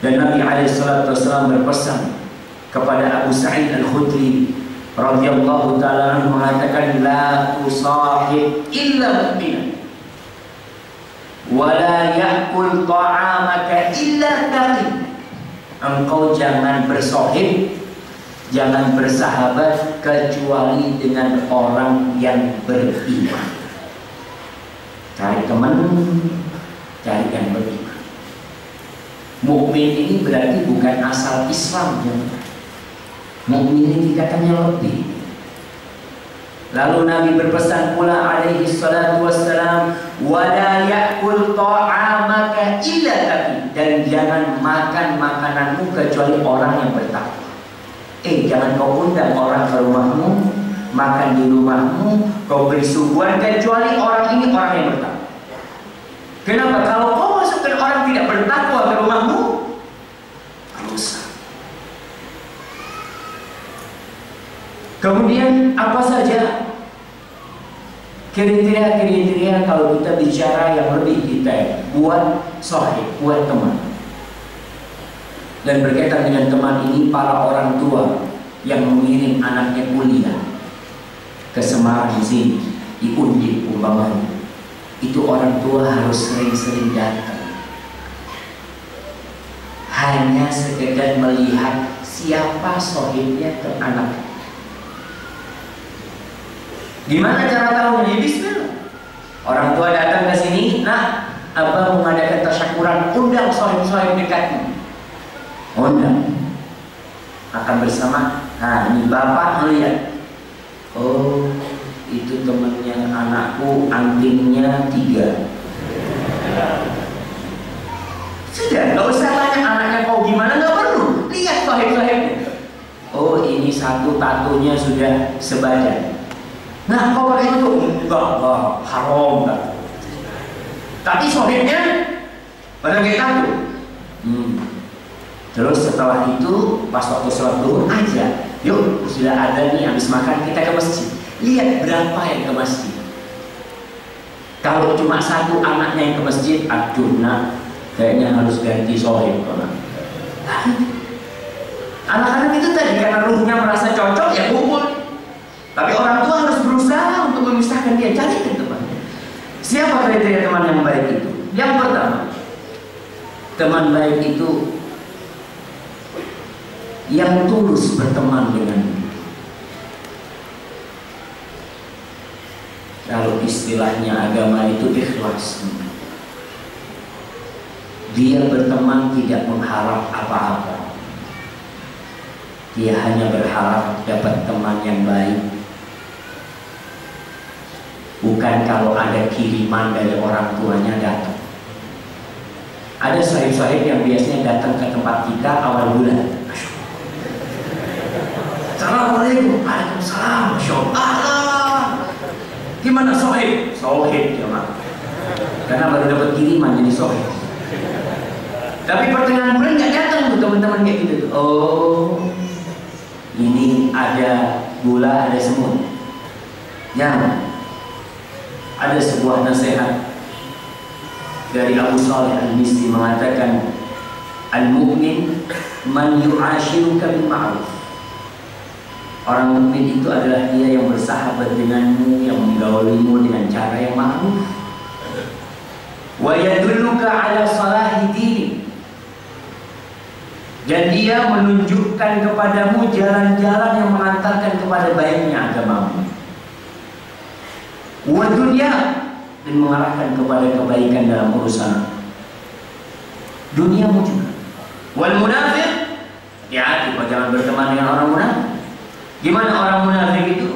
Dan Nabi SAW berpesan kepada Abu Sa'id Al-Khudri radhiyallahu ta'ala anhu mengatakan la tusahib illa mu'minan wa la ya'kul ta'amaka illa taqi. Engkau jangan bersohib, jangan bersahabat kecuali dengan orang yang beriman. Cari teman, cari yang beriman. Mukmin ini berarti bukan asal Islam ya. Mukmin ini tingkatannya lebih. Lalu Nabi berpesan pula alaihi salatu wassalam, wala ya'kul ta'amaka illa taqi. Dan jangan makan makananmu kecuali orang yang bertakwa. Jangan kau undang orang ke rumahmu, makan di rumahmu, kau beri suguhan kecuali orang ini orang yang bertakwa. Kenapa? Kalau kau masukkan orang tidak bertakwa ke rumahmu, rusak. Kemudian apa saja kriteria-kriteria kalau kita bicara yang lebih detail buat sahib, buat teman. Dan berkaitan dengan teman ini, para orang tua yang mengirim anaknya kuliah ke Semarang di sini, di Undip umpamanya, itu orang tua harus sering-sering datang, hanya sekedar melihat siapa sahibnya ke anak. Gimana cara tahu? Ya bismillah. Orang tua datang ke sini, nah, abah mengadakan tasyakuran, undang sahib-sahib dekatmu. Undang. Akan bersama. Nah, ini bapak melihat. Oh, itu temannya anakku, antingnya 3. Sudah, nggak usah tanya anaknya kau gimana, nggak perlu. Lihat sahib-sahibnya. Oh, ini satu tatunya sudah sebadan. Nah, kau pakai itu enggak, haram kan. Tapi sahibnya pada kayak tato. Terus setelah itu pas waktu sholat duhur aja, yuk sudah ada nih habis makan kita ke masjid. Lihat berapa yang ke masjid. Kalau cuma satu anaknya yang ke masjid, aduh nak, kayaknya harus ganti sahib. Anak-anak itu tadi karena ruhnya merasa cocok ya kumpul. Tapi orang tua harus berusaha untuk memisahkan dia, cari temannya. Siapa kriteria teman yang baik itu? Yang pertama, teman baik itu yang tulus berteman denganmu. Kalau istilahnya agama itu ikhlas. Dia berteman tidak mengharap apa-apa. Dia hanya berharap dapat teman yang baik. Bukan kalau ada kiriman dari orang tuanya datang. Ada sahib-sahib yang biasanya datang ke tempat kita awal bulan. Assalamualaikum. Waalaikumsalam. Masya Allah. Gimana sahib? Sahib jemaah. Karena baru dapat kiriman jadi sahib. Tapi pertengahan bulan nggak datang tuh teman-teman kayak gitu. Oh, ini ada gula, ada semut. Jangan. Ada sebuah nasihat dari Abu Shalih Al-Misri mengatakan, al-mu'min man yu'ashiruka bil ma'ruf. Orang mukmin itu adalah dia yang bersahabat denganmu, yang menggaulimu dengan cara yang ma'ruf. Wa yadulluka ala salahi dinik. Dan dia menunjukkan kepadamu jalan-jalan yang mengantarkan kepada baiknya agamamu. Wa dunya, dan mengarahkan kepada kebaikan dalam urusan duniamu juga. Wal munafiq, hati-hati jangan berteman dengan orang munafik. Gimana orang munafik itu?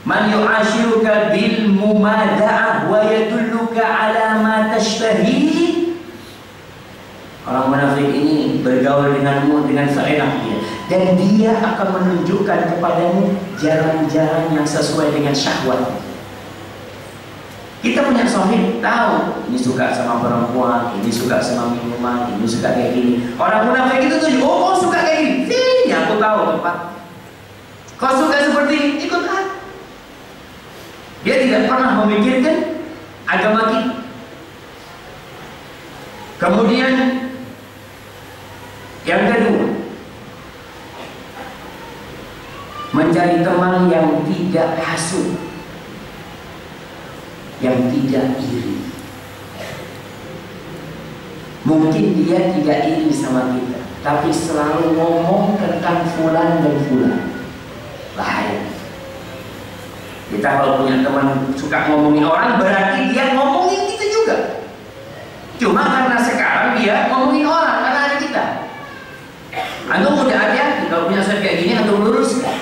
Man yu'ashiruka bil mumada'ah wa yadulluka ala ma tashtahi. Orang munafik ini bergaul denganmu dengan seenak dia, dan dia akan menunjukkan kepadamu jalan-jalan yang sesuai dengan syahwat. Kita punya sahib tahu ini suka sama perempuan, ini suka sama minuman, ini suka kayak gini. Orang munafik itu tuh, oh suka kayak gini, sini aku tahu tempat. Kau suka seperti ini, ikut aku. Dia tidak pernah memikirkan agama kita. Kemudian yang kedua, mencari teman yang tidak hasut, yang tidak iri. Mungkin dia tidak iri sama kita, tapi selalu ngomong tentang fulan dan fulan. Bahaya. Kita kalau punya teman suka ngomongin orang, berarti dia ngomongin kita juga. Cuma karena sekarang dia ngomongin orang, karena ada kita. Antum udah hati-hati kalau punya saya kayak gini, antum luruskan.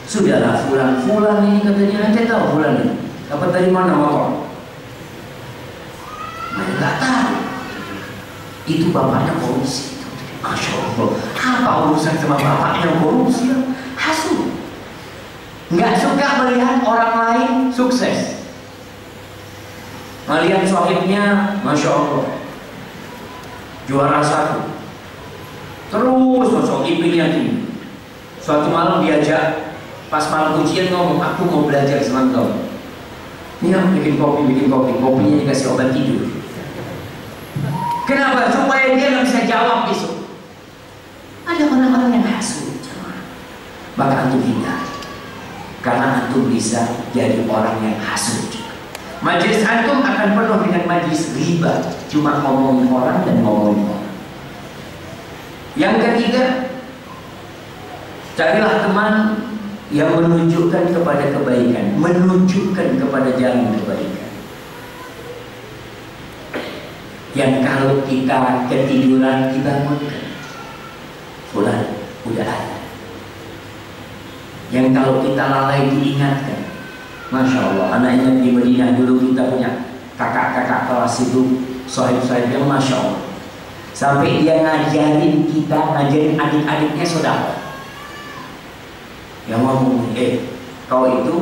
Sudahlah, fulan ini katanya, nanti tahu fulan ini dapat dari mana motor? Mereka nggak tahu. Itu bapaknya korupsi. Masya Allah. Apa urusan sama bapaknya korupsi? Hasut. Nggak suka melihat orang lain sukses. Melihat sahibnya, Masya Allah, juara 1. Terus masuk IP-nya tinggi. Suatu malam diajak, pas malam ujian ngomong, aku mau belajar sama kau. Ini bikin kopi, kopinya dikasih obat tidur. Kenapa? Supaya dia nggak bisa jawab besok. Ada orang-orang yang hasut, maka antum hindari, karena antum bisa jadi orang yang hasut. Majelis antum akan penuh dengan majelis riba, cuma ngomongin orang dan ngomongin orang. Yang ketiga, carilah teman yang menunjukkan kepada kebaikan, menunjukkan kepada jalan kebaikan. Yang kalau kita ketiduran dibangunkan, fulan udah ada. Yang kalau kita lalai diingatkan. Masya Allah, anak ingat di Madinah dulu kita punya kakak-kakak kelas itu, sahib-sahib yang Masya Allah, sampai dia ngajarin kita, ngajarin adik-adiknya saudara. Yang ngomong, kau itu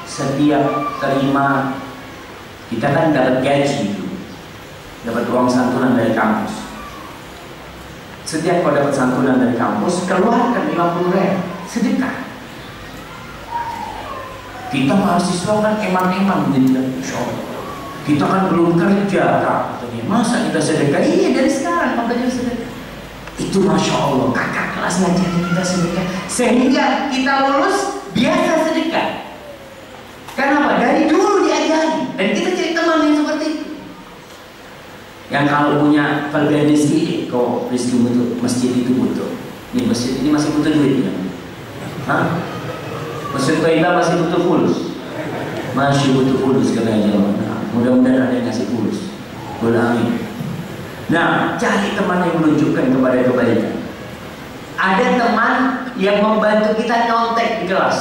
setiap terima, kita kan dapat gaji itu, dapat uang santunan dari kampus. Setiap kau dapat santunan dari kampus, keluarkan 50.000 sedekah. Kita mahasiswa kan eman-eman menjadi Insya Allah. Kita kan belum kerja, Kak. Masa kita sedekah? Iya, dari sekarang makanya sedekah. Itu Masya Allah, kakak kelas ngajarin kita sedekah, sehingga kita lulus biasa sedekah. Kenapa? Dari dulu diajari, dan kita Yang kalau punya kelebihan rezeki, kok rezeki butuh, masjid itu butuh. Ini masjid ini masih butuh duit ya? Hah? Masjid Toiba masih butuh fulus? Masih butuh fulus katanya jawab. Nah, mudah-mudahan ada yang ngasih fulus. Boleh amin. Nah, cari teman yang menunjukkan kepada kebaikan. Ada teman yang membantu kita nyontek di kelas.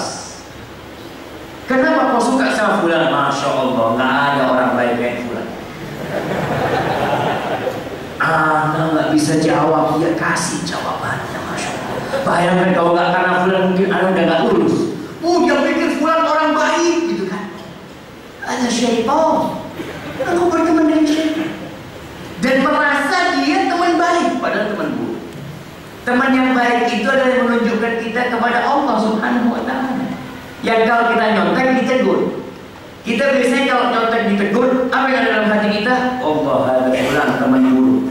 Kenapa kau suka sama fulan? Masya Allah, nggak ada orang baik kayak fulan. Anda nggak bisa jawab, dia kasih jawabannya, Masya Allah. Bayangkan kalau nggak karena fulan mungkin Anda udah nggak lulus. Dia pikir fulan orang baik, gitu kan? Ada syaitan. Aku berteman dengan syaitan dan merasa dia teman baik, padahal teman buruk. Teman yang baik itu adalah yang menunjukkan kita kepada Allah Subhanahu wa Ta'ala. Yang kalau kita nyontek ditegur. Kita biasanya kalau nyontek ditegur, apa yang ada dalam hati kita? Allah, ada fulan teman buruk.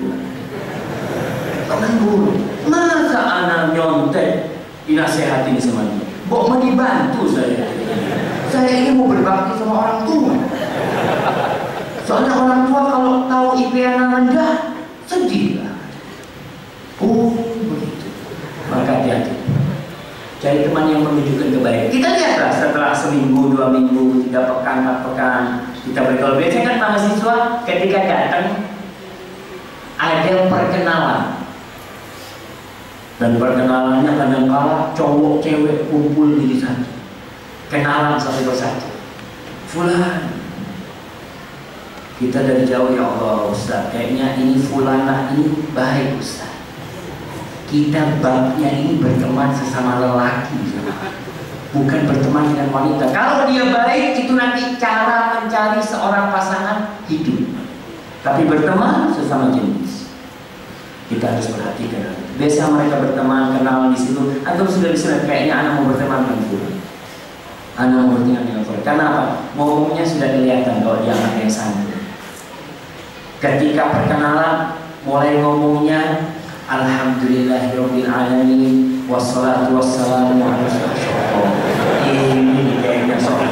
Teman buruk. Masa anak nyontek dinasehati sama dia? Mau dibantu saya. Saya ini mau berbakti sama orang tua. Soalnya orang tua kalau tahu IP-nya rendah, sedih lah. Oh begitu. Maka hati-hati. Cari teman yang menunjukkan kebaikan. Kita lihatlah setelah seminggu, 2 minggu, 3 pekan, 4 pekan, kita bergaul. Biasanya kan mahasiswa ketika datang ada perkenalan. Dan perkenalannya kadang-kala cowok cewek kumpul di sana. Kenalan satu persatu. Fulan. Kita dari jauh, ya Allah Ustaz, kayaknya ini fulanah ini baik Ustaz. Kita babnya ini berteman sesama lelaki, bukan berteman dengan wanita. Kalau dia baik itu nanti cara mencari seorang pasangan hidup. Tapi berteman sesama jenis, kita harus perhatikan. Biasa mereka berteman, kenal di situ, atau sudah bisa kayaknya anak mau berteman dengan fulan. Anak mau berteman dengan fulan. Karena apa? Ngomongnya sudah kelihatan kalau dia anak yang santun. Ketika perkenalan mulai ngomongnya Alhamdulillahirabbil alamin wassalatu wassalamu ala rasulillah. Ini kayaknya soal.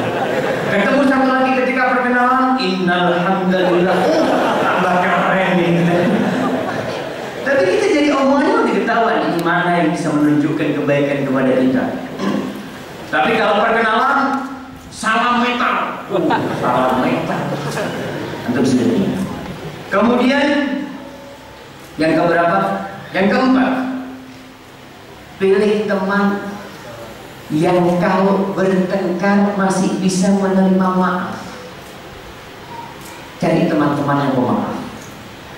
Ketemu satu lagi ketika perkenalan, innal hamdalillah. Tambah keren ini. Tapi kita jadi omongannya udah ketahuan ini mana yang bisa menunjukkan kebaikan kepada kita. Tapi kalau perkenalan salam metal. Salam metal. Antum sudah lihat. Kemudian yang keberapa? Yang keempat, pilih teman yang kalau bertengkar masih bisa menerima maaf. Cari teman-teman yang pemaaf.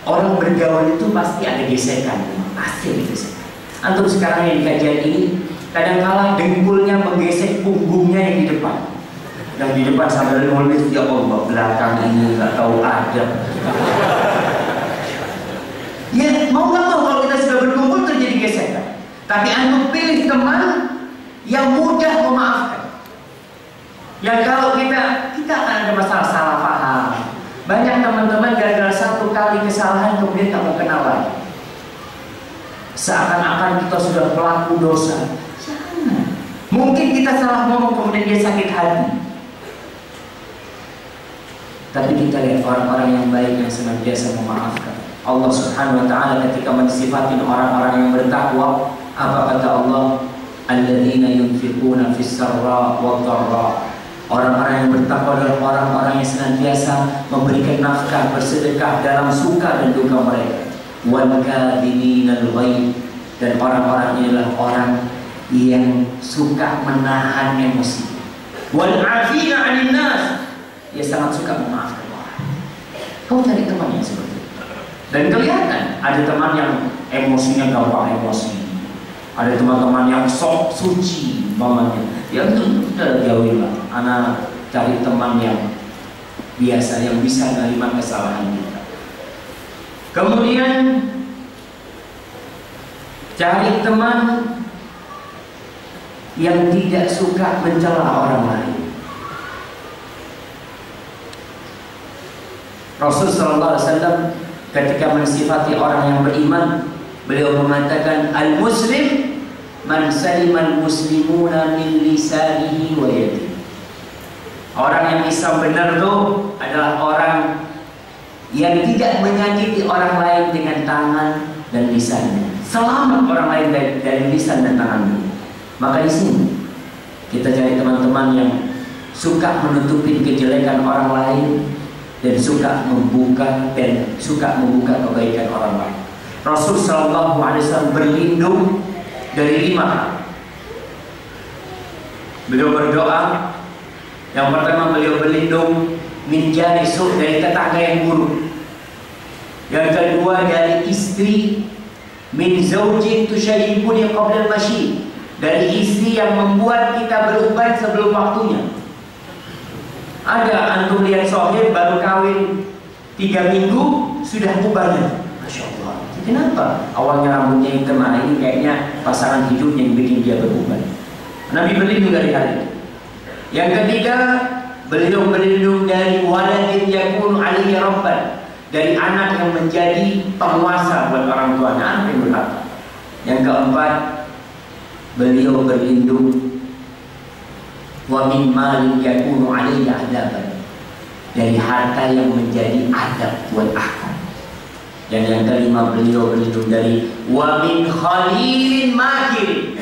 Orang bergaul itu pasti ada gesekan, pasti ada gesekan. Antum sekarang yang di kajian ini kadang-kala dengkulnya menggesek punggungnya yang di depan. Yang di depan sambil nulis, ya Allah, belakang ini nggak tahu ada. Ya mau nggak mau kalau kita sudah berkumpul terjadi gesekan. Tapi antum pilih teman yang mudah memaafkan. Yang kalau kita akan ada masalah salah paham. Banyak teman-teman gara-gara satu kali kesalahan kemudian tak mau kenal lagi. Seakan-akan kita sudah pelaku dosa. Jangan. Mungkin kita salah ngomong kemudian dia sakit hati. Tapi kita lihat orang-orang yang baik yang senantiasa memaafkan. Allah Subhanahu wa Ta'ala ketika mensifatin orang-orang yang bertakwa, apa kata Allah? Alladzina yunfiquna fis sarra wad dharra. Orang-orang yang bertakwa adalah orang-orang yang senantiasa memberikan nafkah, bersedekah dalam suka dan duka mereka. Wal kadhiminal ghaidh, dan orang-orang ini adalah orang yang suka menahan emosi. Wal 'afina 'anil nas, dia sangat suka memaafkan orang. Kau cari teman yang seperti itu. Dan kelihatan ada teman yang emosinya gampang emosi. Ada teman-teman yang sok suci mamanya. Ya itu sudah jauhilah. Anak cari teman yang biasa, yang bisa menerima kesalahan kita. Kemudian cari teman yang tidak suka mencela orang lain. Rasul sallallahu alaihi wasallam ketika mensifati orang yang beriman, beliau mengatakan al-muslim man salimal muslimuna min lisanihi wa yadihi. Orang yang Islam benar itu adalah orang yang tidak menyakiti orang lain dengan tangan dan lisannya. Selamat orang lain dari lisan dan tangannya. Maka di sini kita cari teman-teman yang suka menutupi kejelekan orang lain dan suka membuka kebaikan orang lain. Rasul Shallallahu Alaihi Wasallam berlindung dari 5 hal. Beliau berdoa. Yang pertama, beliau berlindung min jari su', dari tetangga yang buruk. Yang kedua, dari istri, min zaujin tushayyibuni qabla al-mashi, dari istri yang membuat kita beruban sebelum waktunya. Ada antum lihat sohib baru kawin 3 minggu sudah ubannya. Masya Allah. Kenapa? Awalnya rambutnya hitam, ini kayaknya pasangan hidupnya yang bikin dia beruban. Nabi berlindung dari hal itu. Yang ketiga, beliau berlindung dari waladin yakunu alaihi rabban, dari anak yang menjadi penguasa buat orang tuanya, anak yang durhaka. Yang keempat, beliau berlindung wa min malin yakunu alaihi adaban, dari harta yang menjadi adab buat akal. Dan yang kelima, beliau berlindung dari wa min khalilin makir,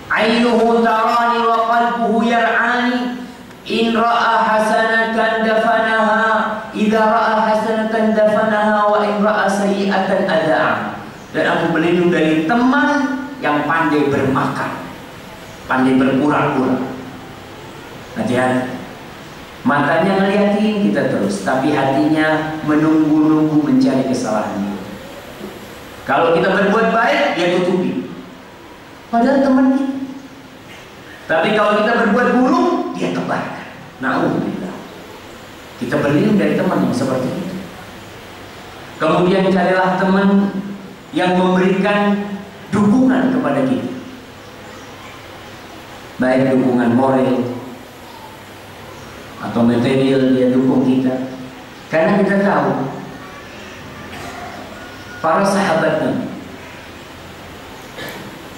ainuhu tarani wa qalbuhu yar'ani, in ra'a hasanatan dafanaha, idza ra'a hasanatan dafanaha, wa in ra'a sayyi'atan adha'a. Dan aku berlindung dari teman yang pandai bermakan, pandai berpura-pura. Hati-hati. Matanya ngeliatin kita terus, tapi hatinya menunggu-nunggu mencari kesalahan. Kalau kita berbuat baik, dia tutupi, padahal teman kita. Tapi kalau kita berbuat buruk, dia tebarkan. Na'udzubillah. Kita berlindung dari teman yang seperti itu. Kemudian carilah teman yang memberikan dukungan kepada kita, baik dukungan moral atau material, dia dukung kita. Karena kita tahu para sahabatnya,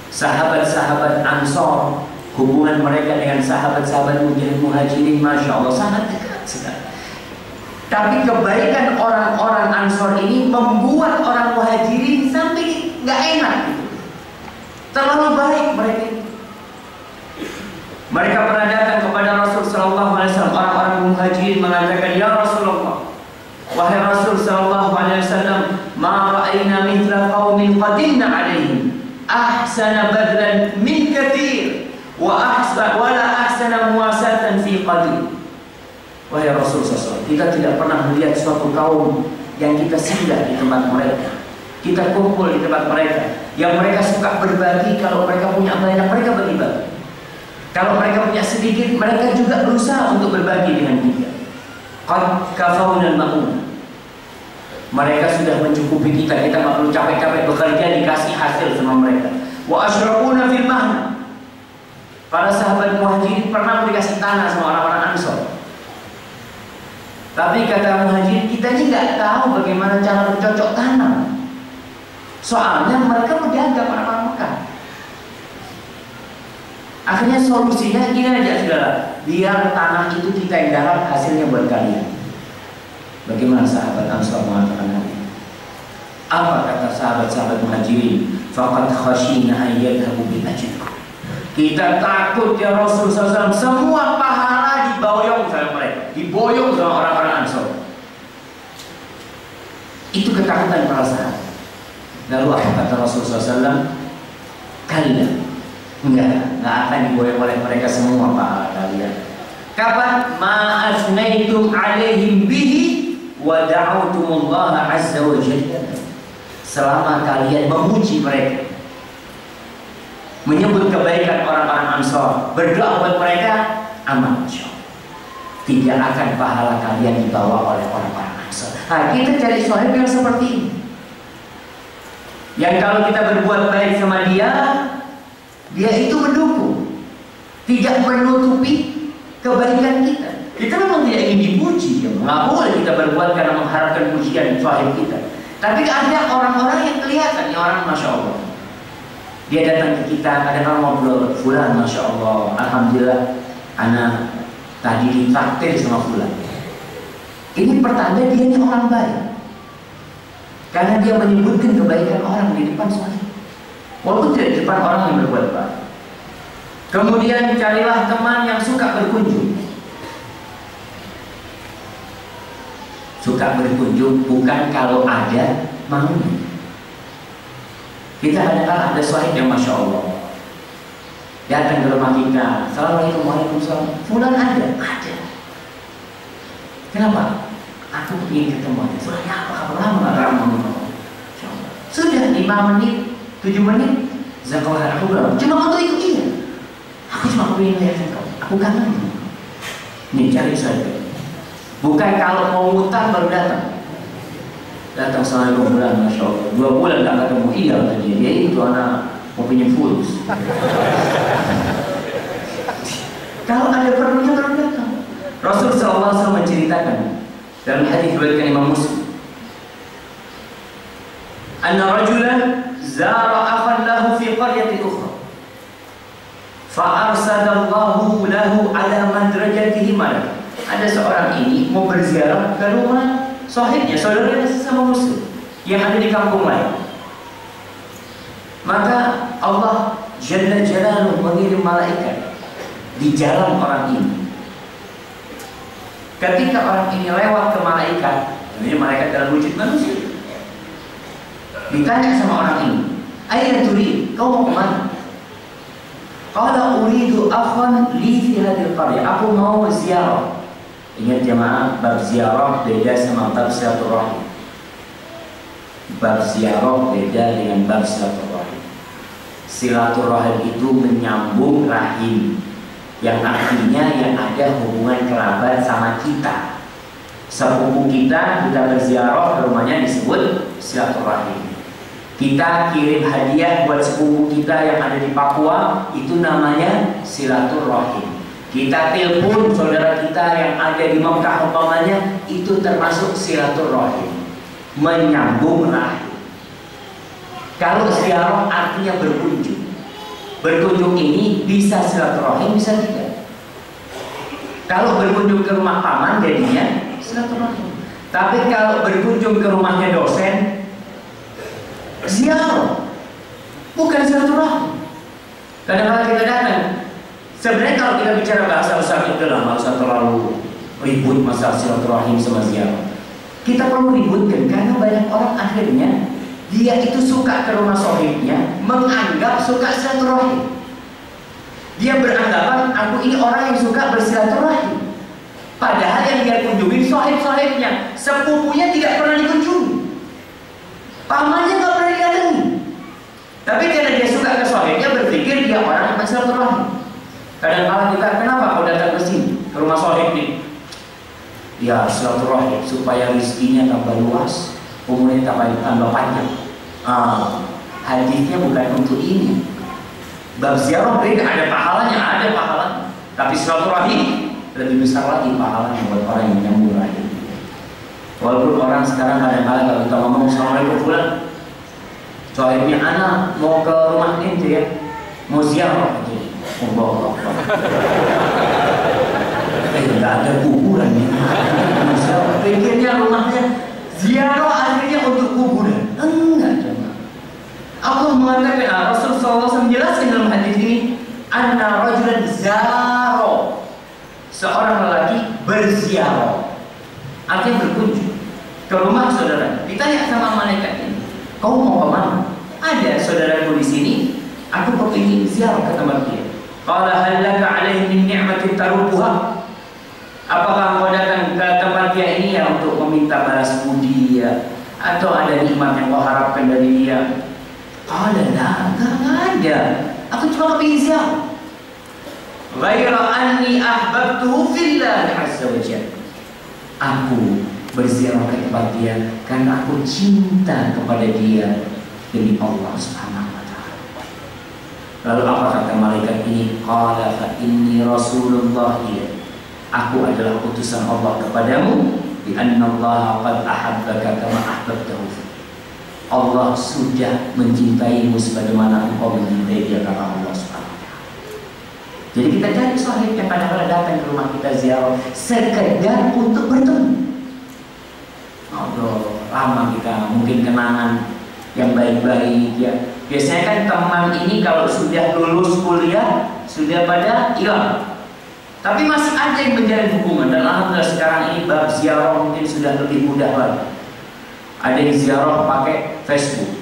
sahabat-sahabat Ansor, hubungan mereka dengan sahabat-sahabat Muhajirin, Masya Allah, sangat dekat sekali. Tapi kebaikan orang-orang Ansor ini membuat orang Muhajirin sampai nggak enak gitu. Terlalu baik mereka ini. Mereka pernah datang kepada Rasul Sallallahu Alaihi Wasallam. Orang-orang Muhajirin mengatakan, ya Rasulullah, wahai Rasul Sallallahu Alaihi Wasallam, ma ra'ayna mithla qaumin qadimna alaihim ahsana badlan min kathir wala ahsana muasatan fi qadim. Wahai Rasul SAW, kita tidak pernah melihat suatu kaum yang kita singgah di tempat mereka, kita kumpul di tempat mereka, yang mereka suka berbagi. Kalau mereka punya banyak, mereka bagi-bagi. Kalau mereka punya sedikit, mereka juga berusaha untuk berbagi dengan kita. Qad kafauna al-ma'un, mereka sudah mencukupi kita, kita nggak perlu capek-capek bekerja, dikasih hasil sama mereka. Wa asyraquna fil mahna, para sahabat Muhajirin pernah dikasih tanah sama orang-orang Ansor. Tapi kata Muhajirin, kita ini nggak tahu bagaimana cara bercocok tanam. Soalnya mereka berdagang orang-orang Mekah. Akhirnya solusinya gini aja, saudara, biar tanah itu kita yang garap, hasilnya buat kalian. Bagaimana sahabat Ansor mengatakan hal ini? Apa kata sahabat-sahabat Muhajirin? Faqad khashina ayyadhabu bil ajr. Kita takut ya Rasulullah SAW, semua pahala diboyong sama mereka, diboyong sama orang-orang Ansor. Itu ketakutan para sahabat. Lalu apa kata Rasulullah SAW? Kalian enggak akan diboyong oleh mereka semua pahala kalian. Kapan? Ma'asnaitum alaihim bihi wa da'utumullah azza wa jalla. Selama kalian memuji mereka, menyebut kebaikan orang-orang Ansor, berdoa buat mereka, aman insyaallah. Tidak akan pahala kalian dibawa oleh orang-orang Ansor. Nah, kita cari sahib yang seperti ini, yang kalau kita berbuat baik sama dia, dia itu mendukung, tidak menutupi kebaikan kita. Kita memang tidak ingin dipuji, ya. Nggak boleh kita berbuat karena mengharapkan pujian sahib kita. Tapi ada orang-orang yang kelihatan, ya orang Masya Allah, dia datang ke kita, ada orang ngobrol, fulan Masya Allah, alhamdulillah, anak tadi ditraktir sama fulan. Ini pertanda dia ini orang baik, karena dia menyebutkan kebaikan orang di depan sahih, walaupun tidak di depan orang yang berbuat baik. Kemudian carilah teman yang suka berkunjung. Suka berkunjung bukan kalau ada maunya. Kita ada sahih yang Masya Allah datang ke rumah kita, Assalamualaikum, waalaikumsalam. Fulan ada. Kenapa? Aku ingin ketemu dia. Fulan apa? Kapan lama nggak ramah? Sudah 5 menit, 7 menit. Zakat aku bilang, cuma untuk ikut dia. Aku cuma ingin lihat kau. Aku kangen. Nih cari saja. Bukan kalau mau mutar baru datang. Datang selama 2 bulan, Masya Allah. 2 bulan tak ketemu, iya tadi. Dia itu anak mau pinjam fulus. Kalau ada perlunya baru datang. Rasul SAW menceritakan dalam hadis riwayat Imam Muslim, anna rajulan zara akhan lahu fi qaryatin ukhra, fa arsadallahu lahu ala madrajatihi malak. Ada seorang ini mau berziarah ke rumah sahibnya, saudaranya sesama muslim yang ada di kampung lain. Maka Allah Jalla Jalaluhu mengirim malaikat di jalan orang ini. Ketika orang ini lewat ke malaikat, ini malaikat dalam wujud manusia, ditanya sama orang ini, "Aina turid? Kau mau kemana?" Qala uridu akhan li fi hadhihi qaryah. Aku mau ziarah. Ingat jemaah, bab ziarah beda sama bab silaturahim. Bab ziarah beda dengan bab silaturahim. Silaturahim itu menyambung rahim, yang artinya yang ada hubungan kerabat sama kita. Sepupu kita berziarah ke rumahnya disebut silaturahim. Kita kirim hadiah buat sepupu kita yang ada di Papua, itu namanya silaturahim. Kita telepon saudara kita yang ada di Mekah umpamanya, itu termasuk silaturahim, menyambung rahim. Kalau ziarah artinya berkunjung. Berkunjung ini bisa silaturahim, bisa tidak. Kalau berkunjung ke rumah paman jadinya silaturahim. Tapi kalau berkunjung ke rumahnya dosen, ziarah, bukan silaturahim. Kadang-kadang kita datang. Sebenarnya kalau kita bicara bahasa besar itu lah, nggak usah terlalu ribut masalah silaturahim sama ziarah. Kita perlu ributkan karena banyak orang akhirnya dia itu suka ke rumah sahibnya, menganggap suka silaturahim. Dia beranggapan aku ini orang yang suka bersilaturahim. Padahal yang dia kunjungi sahib-sahibnya, sepupunya tidak pernah dikunjungi, pamannya nggak pernah didatangi. Tapi karena dia suka ke sahibnya, berpikir dia orang yang bersilaturahim. Kadang-kadang kita, kenapa kau datang ke sini, ke rumah sahib ini? Ya silaturahim supaya rizkinya tambah luas, umurnya tambah panjang. Hadisnya bukan untuk ini. Bab ziarah beda, ada pahalanya, tapi silaturahim lebih besar lagi pahalanya buat orang yang menyambung rahim. Walaupun orang sekarang kadang-kadang kalau kita ngomong Assalamualaikum fulan, sahibnya anak mau ke rumah ente ya, mau ziarah aja. Allah nggak ada kuburan ya. Pikirnya rumahnya ziarah akhirnya untuk kuburan. Enggak, Allah mengatakan, Rasulullah SAW menjelaskan dalam hadis ini, anna rajulan zaro, seorang lelaki berziarah, artinya berkunjung ke rumah saudara. Ditanya sama malaikat ini, kau mau kemana? Ada saudaraku di sini, aku ingin ziarah ke tempat dia. Qala hal laka alaihi min ni'matin tarubbuha? Apakah kau datang ke tempat dia ini ya untuk meminta balas budi ya, atau ada nikmat yang kau harapkan dari dia? Qala la, enggak ada. Aku cuma kepingin ziarah. Ghaira anni ahbabtuhu fillah azza wa jalla. Aku berziarah ke tempat dia karena aku cinta kepada dia demi Allah Subhanahu wa ta'ala. Lalu apa kata malaikat ini? Qala fa inni rasulullah, aku adalah utusan Allah kepadamu, bi anna Allah qad ahabbaka kama ahbabtahu. Allah sudah mencintaimu sebagaimana engkau mencintai dia, kata Allah Subhanahu wa ta'ala. Jadi kita cari sahib yang kadang-kadang datang ke rumah kita ziarah sekedar untuk bertemu. Allah, lama kita mungkin kenangan yang baik-baik ya. Biasanya kan teman ini kalau sudah lulus kuliah sudah pada hilang, tapi masih ada yang menjalin hubungan. Dan alhamdulillah sekarang ini bab ziarah mungkin sudah lebih mudah lagi. Ada yang ziarah pakai Facebook.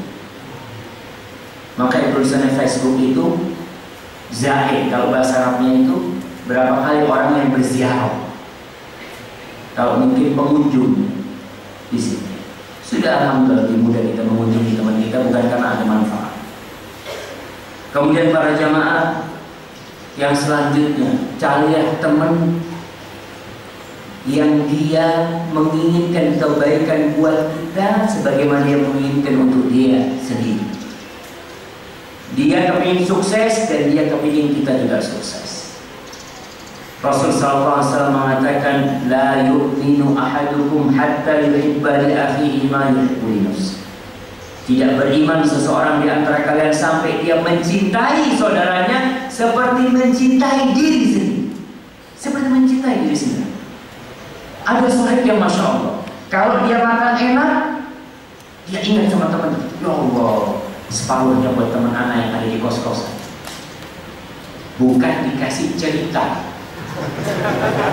Maka tulisannya Facebook itu zahid, kalau bahasa Arabnya itu berapa kali orang yang berziarah. Kalau mungkin pengunjung di sini. Sudah alhamdulillah lebih mudah kita mengunjungi teman kita bukan karena ada manfaat. Kemudian para jamaah yang selanjutnya, carilah teman yang dia menginginkan kebaikan buat kita sebagaimana dia menginginkan untuk dia sendiri. Dia kepingin sukses dan dia kepingin kita juga sukses. Rasul sallallahu alaihi wasallam mengatakan, la yu'minu ahadukum hatta yuhibba li akhihi ma yuhibbu li nafsihi. Tidak beriman seseorang di antara kalian sampai dia mencintai saudaranya seperti mencintai diri sendiri. Seperti mencintai diri sendiri. Ada sahib yang masya Allah, kalau dia makan enak, dia ingat sama teman. Ya Allah, separuhnya buat teman anak yang ada di kos-kosan. Bukan dikasih cerita.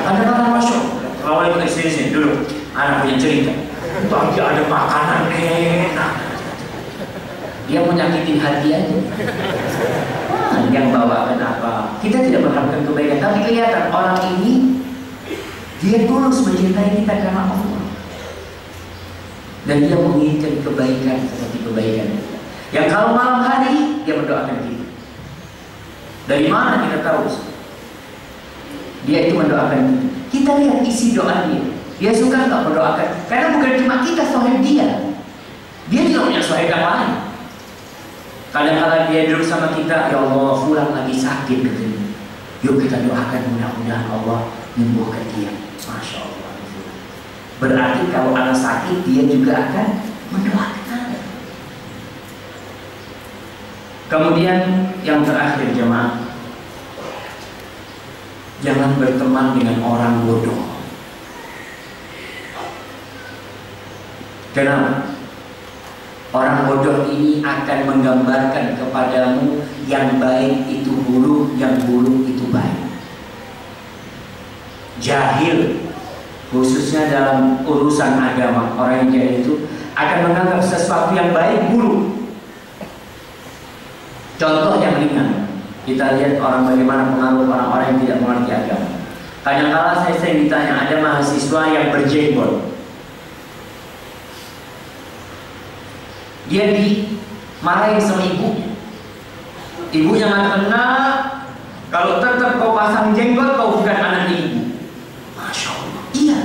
Ada orang masuk, kalau ikut sini dulu, anak punya cerita. Bagi ada makanan enak, dia mau nyakitin hati aja. Yang bawakan apa? Kita tidak mengharapkan kebaikan, tapi kelihatan orang ini dia tulus mencintai kita karena Allah, dan dia menginginkan kebaikan seperti kebaikan kita. Yang kalau malam hari dia mendoakan kita. Dari mana kita tahu? Dia itu mendoakan kita. Kita lihat isi doa dia. Dia suka nggak mendoakan? Karena bukan cuma kita sahib dia. Dia juga punya sahib yang lain. Kadang-kadang dia duduk sama kita, ya Allah, fulan lagi sakit katanya. Yuk kita doakan mudah-mudahan Allah menyembuhkan dia. Masya Allah. Berarti kalau anak sakit dia juga akan mendoakan. Kemudian yang terakhir jemaah, jangan berteman dengan orang bodoh. Kenapa? Orang bodoh ini akan menggambarkan kepadamu yang baik itu buruk, yang buruk itu baik. Jahil, khususnya dalam urusan agama, orang yang jahil itu akan menganggap sesuatu yang baik buruk. Contoh yang ringan, kita lihat orang bagaimana pengaruh orang-orang yang tidak mengerti agama. Kadang-kala saya sering ditanya, ada mahasiswa yang berjenggot. Dia dimarahin sama ibunya. Ibunya mengatakan, nah, kalau tetap kau pasang jenggot, kau bukan anak ibu. Masya Allah. Iya.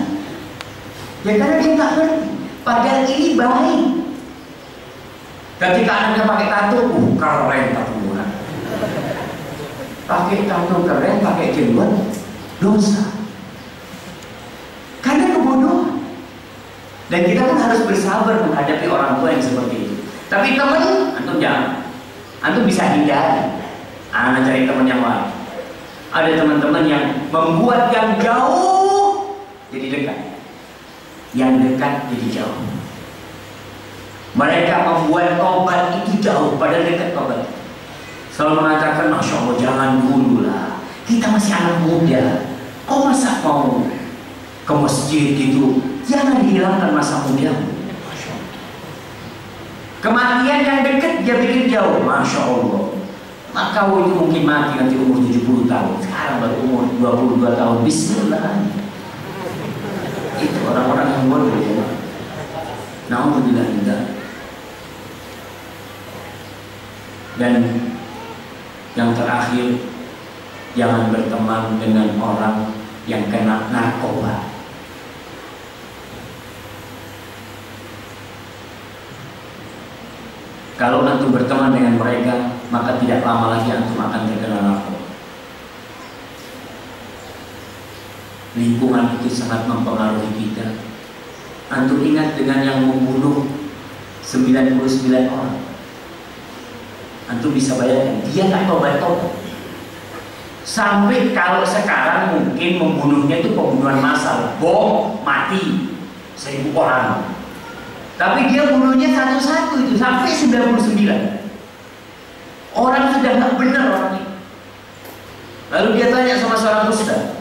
Ya karena dia nggak ngerti. Padahal ini baik. Ketika anaknya pakai tato, keren tatoan. Pakai tato keren, pakai jenggot, dosa. Karena kebodohan. Dan kita kan harus bersabar menghadapi orang tua yang seperti itu. Tapi teman, antum jangan. Antum bisa hindari. Anak cari teman yang lain. Ada teman-teman yang membuat yang jauh jadi dekat, yang dekat jadi jauh. Mereka membuat tobat itu jauh, padahal dekat tobat. Selalu mengatakan, Masya Allah, jangan dulu lah. Kita masih anak muda. Kok masa mau ke masjid gitu? Jangan hilangkan masa muda. Kematian yang dekat dia pikir jauh. Masya Allah. Maka itu mungkin mati nanti umur 70 tahun. Sekarang baru umur 22 tahun. Bismillah. Itu orang-orang yang bodoh ya. Alhamdulillah tidak. Dan yang terakhir, jangan berteman dengan orang yang kena narkoba. Kalau antum berteman dengan mereka, maka tidak lama lagi antum akan terkena narkoba. Lingkungan itu sangat mempengaruhi kita. Antum ingat dengan yang membunuh 99 orang. Antum bisa bayangkan, dia nggak tobat-tobat. Sampai kalau sekarang mungkin membunuhnya itu pembunuhan massal, bom mati 1000 orang. Tapi dia bunuhnya satu-satu itu sampai 99. Orang sudah nggak benar orang ini. Lalu dia tanya sama seorang ustaz,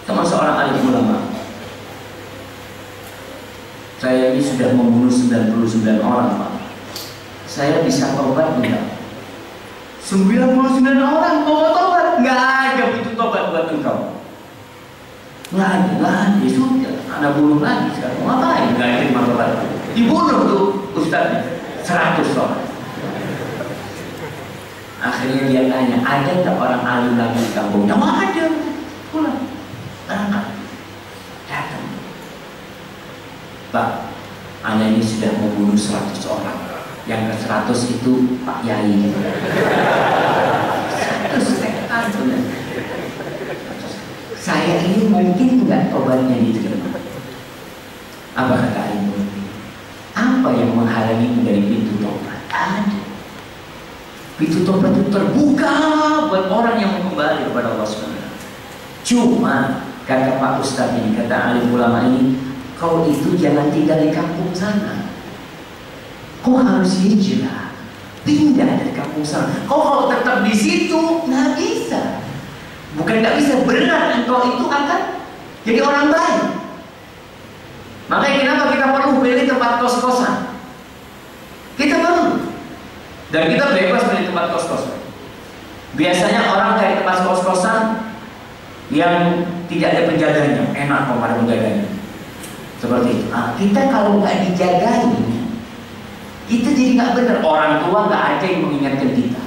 sama seorang alim ulama, saya ini sudah membunuh 99 orang Pak, saya bisa tobat enggak? 99 orang mau tobat? Nggak ada itu tobat buat engkau. Nggak ada, ya sudah, anak bunuh lagi sekarang. Ngapain? Nggak ada terima tobat. Dibunuh tuh ustaznya 100 orang. Akhirnya dia tanya, ada nggak orang alim lagi di kampungnya? Nggak ada. Pulang. Berangkat. Datang. Pak, anak ini sudah membunuh 100 orang. Yang ke 100 itu Pak Yai. 100 sekitar. Saya ini mungkin nggak tobatnya diterima. Apa kata ibu? Apa yang menghalangi dari pintu tobat? Ada. Pintu tobat itu terbuka buat orang yang mau kembali kepada Allah SWT. Cuma kata Pak Ustadz ini, kata alim ulama ini, kau itu jangan tinggal di kampung sana. Kau harus hijrah, pindah dari kampung sana. Kau kalau tetap di situ nggak bisa. Bukan nggak bisa, berat engkau itu akan jadi orang baik. Makanya kenapa kita perlu pilih tempat kos-kosan? Kita perlu. Dan kita bebas pilih tempat kos-kosan. Biasanya orang cari tempat kos-kosan yang tidak ada penjaganya, enak kalau ada penjaganya. Seperti itu. Nah, kita kalau nggak dijagain, kita jadi nggak benar. Orang tua nggak ada yang mengingatkan kita.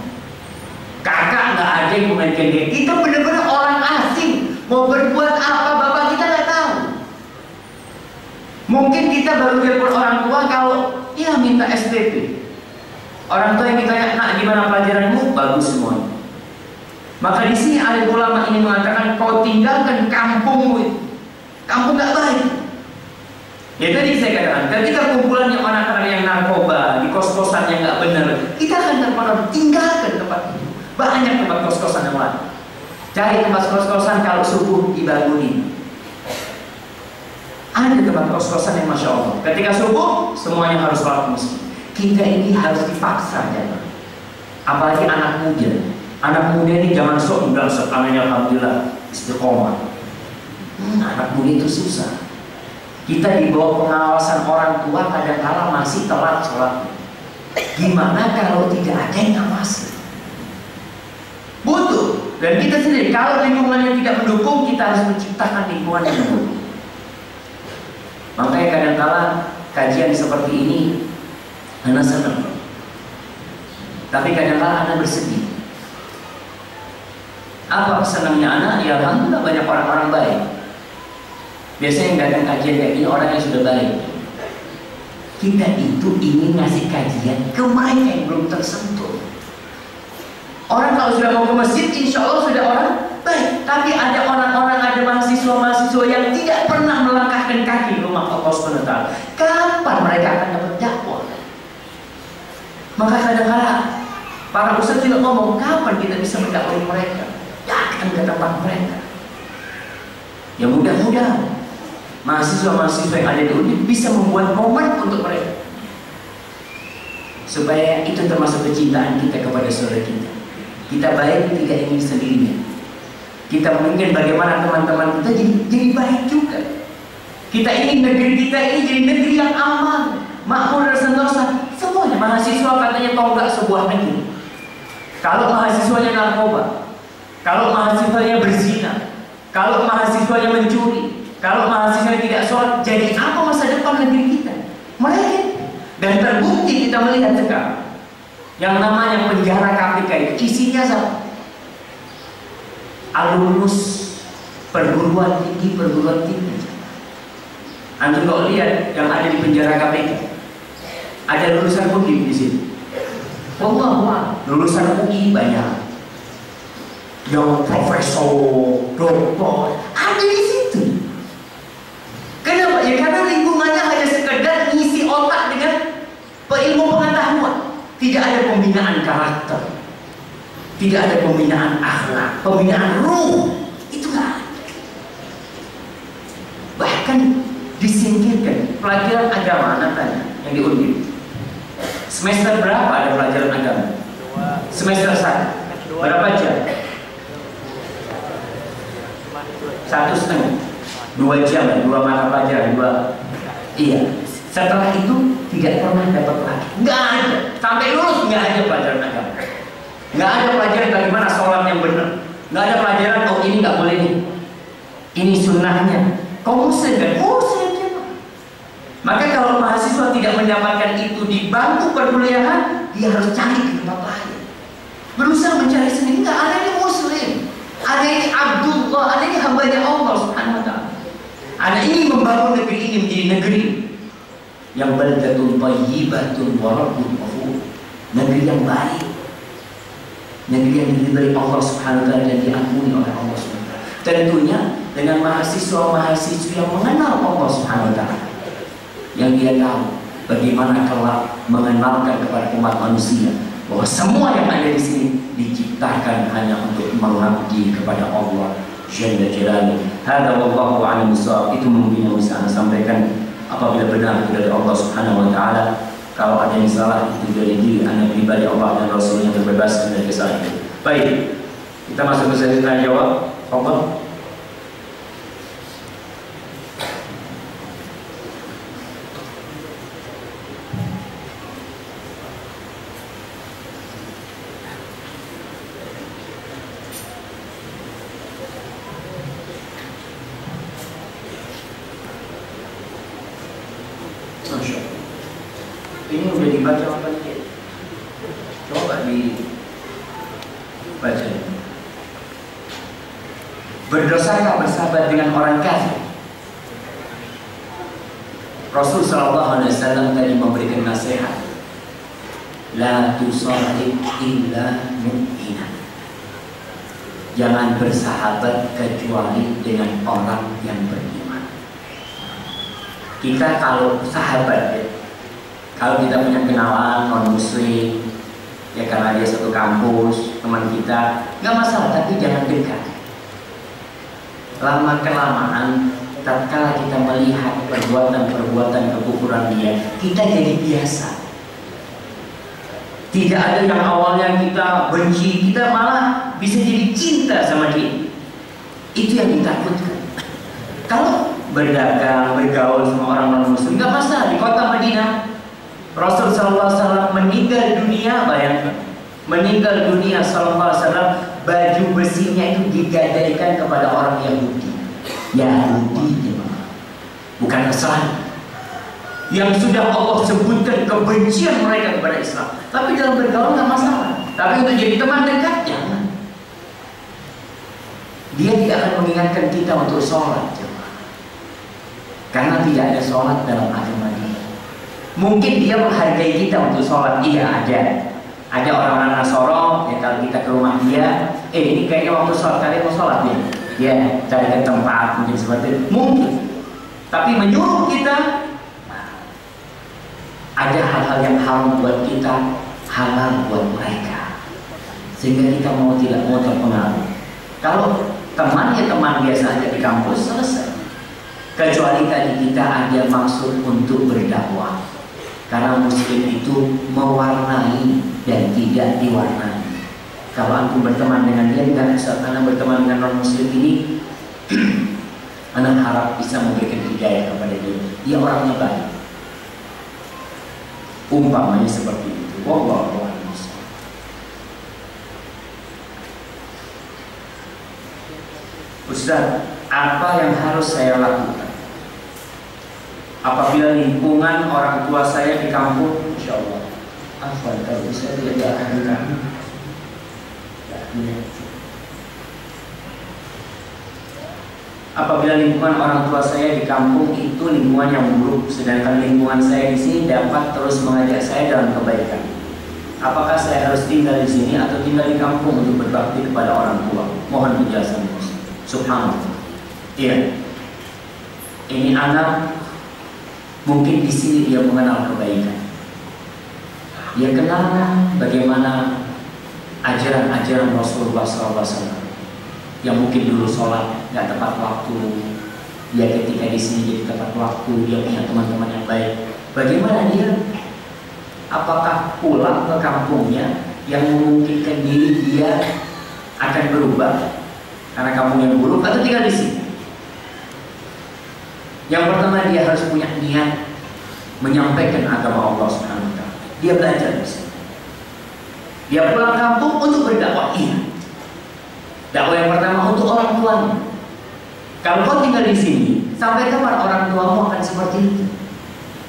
Kakak nggak ada yang mengingatkan dia. Kita benar-benar orang asing. Mau berbuat apa bapak kita nggak tahu. Mungkin kita baru telepon orang tua kalau ya minta SPP. Orang tua yang ditanya, nak gimana pelajaranmu? Bagus semua. Maka di sini alim ulama ini mengatakan kau tinggalkan kampungmu. Kampung nggak baik. Ya tadi saya katakan, ketika kumpulannya anak-anak yang narkoba di kos-kosan yang nggak benar, kita akan tinggalkan tempat itu. Banyak tempat kos-kosan yang lain. Cari tempat kos-kosan kalau subuh dibangunin. Ada tempat kos-kosan yang masya Allah. Ketika subuh semuanya harus sholat masjid. Kita ini harus dipaksa jangan. Apalagi anak muda. Anak muda ini jangan sok bilang sekalanya alhamdulillah istiqomah. Anak muda itu susah. Kita di bawah pengawasan orang tua kadang-kala masih telat sholat. Gimana kalau tidak ada yang ngawasi? Butuh. Dan kita sendiri kalau lingkungannya tidak mendukung, kita harus menciptakan lingkungan yang mendukung. Makanya kadang-kala kajian seperti ini Ana senang. Tapi kadang-kala Ana bersedih. Apa senangnya Ana? Ya alhamdulillah banyak orang-orang baik. Biasanya yang datang kajian kayak gini orang yang sudah baik. Kita itu ingin ngasih kajian ke mereka yang belum tersentuh. Orang kalau sudah mau ke masjid, insya Allah sudah orang baik. Tapi ada orang-orang, ada mahasiswa-mahasiswa yang tidak pernah melangkahkan kaki di rumah Allah SWT. Kapan mereka akan dapat dakwah? Maka kadang-kadang para ustaz juga ngomong, kapan kita bisa mendakwai mereka? Datang ke tempat mereka. Ya mudah-mudahan mahasiswa-mahasiswa yang ada di UNIF bisa membuat momen untuk mereka, supaya itu termasuk kecintaan kita kepada saudara kita. Kita baik tidak ingin sendirinya. Kita mungkin bagaimana teman-teman kita jadi baik juga. Kita ingin negeri kita ini jadi negeri yang aman, makmur dan sentosa. Semuanya mahasiswa katanya tonggak sebuah negeri. Kalau mahasiswanya narkoba, kalau mahasiswanya berzina, kalau mahasiswanya mencuri, kalau mahasiswa tidak sholat, jadi apa masa depan negeri kita? Mereka. Dan terbukti kita melihat sekarang yang namanya penjara KPK itu isinya siapa? Alumnus perguruan tinggi. Antum kalau lihat yang ada di penjara KPK, ada lulusan UI di sini. Wah, lulusan UI banyak. Yang profesor, doktor ada di situ. Kenapa? Ya karena lingkungannya hanya sekedar ngisi otak dengan ilmu pengetahuan. Tidak ada pembinaan karakter, tidak ada pembinaan akhlak, pembinaan ruh. Itu nggak ada. Bahkan disingkirkan. pelajaran agama anak tanya yang diundi. Semester berapa ada pelajaran agama? Semester 1. Berapa jam? 1,5. 2 jam, 2 mata pelajaran, 2. Iya. Setelah itu tidak pernah dapat lagi. Nggak ada. Sampai lulus nggak ada pelajaran agama. Nggak ada pelajaran bagaimana sholat yang benar. Nggak ada pelajaran, oh ini nggak boleh nih. Ini sunnahnya. Kau muslim kan? Muslim. Maka kalau mahasiswa tidak mendapatkan itu di bangku perkuliahan, dia harus cari di tempat lain. Berusaha mencari sendiri. Nggak ada yang muslim. Ada yang Abdullah, ada yang hambanya Allah Subhanahu wa ta'ala. Ada ingin membangun negeri ini menjadi negeri yang baldatun thayyibatun wa rabbun ghafur. Negeri yang baik. Negeri yang diridhai Allah Subhanahu wa ta'ala dan diampuni oleh Allah Subhanahu wa ta'ala. Tentunya dengan mahasiswa-mahasiswa yang mengenal Allah Subhanahu wa ta'ala. Yang dia tahu bagaimana kelak mengenalkan kepada umat manusia bahwa semua yang ada di sini diciptakan hanya untuk mengabdi kepada Allah Jalla Jalaluhu. Hada wallahu a'lam bishawab. Itu mungkin yang bisa Anda sampaikan. Apabila benar itu dari Allah Subhanahu wa ta'ala, kalau ada yang salah itu dari diri Anda pribadi, Allah dan Rasul yang terbebaskan dari kesalahan. Baik, kita masuk ke sesi tanya jawab. Allah. Ini udah dibaca apa tidak? Coba dibaca. Berdosakah bersahabat dengan orang kafir? Rasul sallallahu alaihi wasallam tadi memberikan nasihat. La tusahib illa mu'minan. Jangan bersahabat kecuali dengan orang yang beriman. Kita kalau sahabat ya, kalau kita punya kenalan non muslim, ya karena dia satu kampus, teman kita, nggak masalah, tapi jangan dekat. Lama kelamaan, tatkala kita melihat perbuatan kekufuran dia, kita jadi biasa. Tidak ada yang awalnya kita benci, kita malah bisa jadi cinta sama dia. Itu yang ditakutkan. Kalau berdagang, bergaul sama orang non muslim, nggak masalah. Di kota Madinah, Rasul sallallahu alaihi wasallam meninggal dunia, bayangkan. Meninggal dunia sallallahu alaihi wasallam, baju besinya itu digadaikan kepada orang Yahudi. Yahudi bukan Nasrani. Yang sudah Allah sebutkan kebencian mereka kepada Islam. Tapi dalam bergaul nggak masalah. Tapi untuk jadi teman dekat jangan. Dia tidak akan mengingatkan kita untuk sholat, karena tidak ada sholat dalam agama dia. Mungkin dia menghargai kita untuk sholat, iya ada. Ada orang-orang Nasoro, ya kalau kita ke rumah dia, ini kayaknya waktu sholat kalian mau sholat ya, ya cari tempat mungkin seperti itu, mungkin. Tapi menyuruh kita, ada hal-hal yang haram buat kita, halal buat mereka, sehingga kita mau tidak mau terpengaruh. Kalau teman ya teman biasa aja di kampus, selesai. Kecuali tadi kita ada maksud untuk berdakwah. Karena muslim itu mewarnai dan tidak diwarnai. Kalau aku berteman dengan dia, dan saat anak berteman dengan non muslim ini, anak harap bisa memberikan hidayah kepada dia. Dia orangnya baik. Umpamanya seperti itu. Wallahu a'lam. Ustaz, apa yang harus saya lakukan apabila lingkungan orang tua saya di kampung, insya Allah, kalau saya tidak akan kami. Apabila lingkungan orang tua saya di kampung itu lingkungan yang buruk, sedangkan lingkungan saya di sini dapat terus mengajak saya dalam kebaikan, apakah saya harus tinggal di sini atau tinggal di kampung untuk berbakti kepada orang tua? Mohon penjelasan. Subhanallah. Iya. Ini anak mungkin di sini dia mengenal kebaikan. Dia kenal bagaimana ajaran-ajaran Rasulullah SAW yang mungkin dulu sholat nggak tepat waktu, Dia ketika di sini jadi tepat waktu, dia punya teman-teman yang baik. Bagaimana dia? Apakah pulang ke kampungnya yang memungkinkan diri dia akan berubah karena kampung yang buruk, atau tinggal di sini? Yang pertama, dia harus punya niat menyampaikan agama Allah Subhanahu wa taala. Dia belajar di sini. Dia pulang kampung untuk berdakwah. Iya. Dakwah yang pertama untuk orang tuanya. Kalau kau tinggal di sini, sampai kapan orang tuamu akan seperti itu?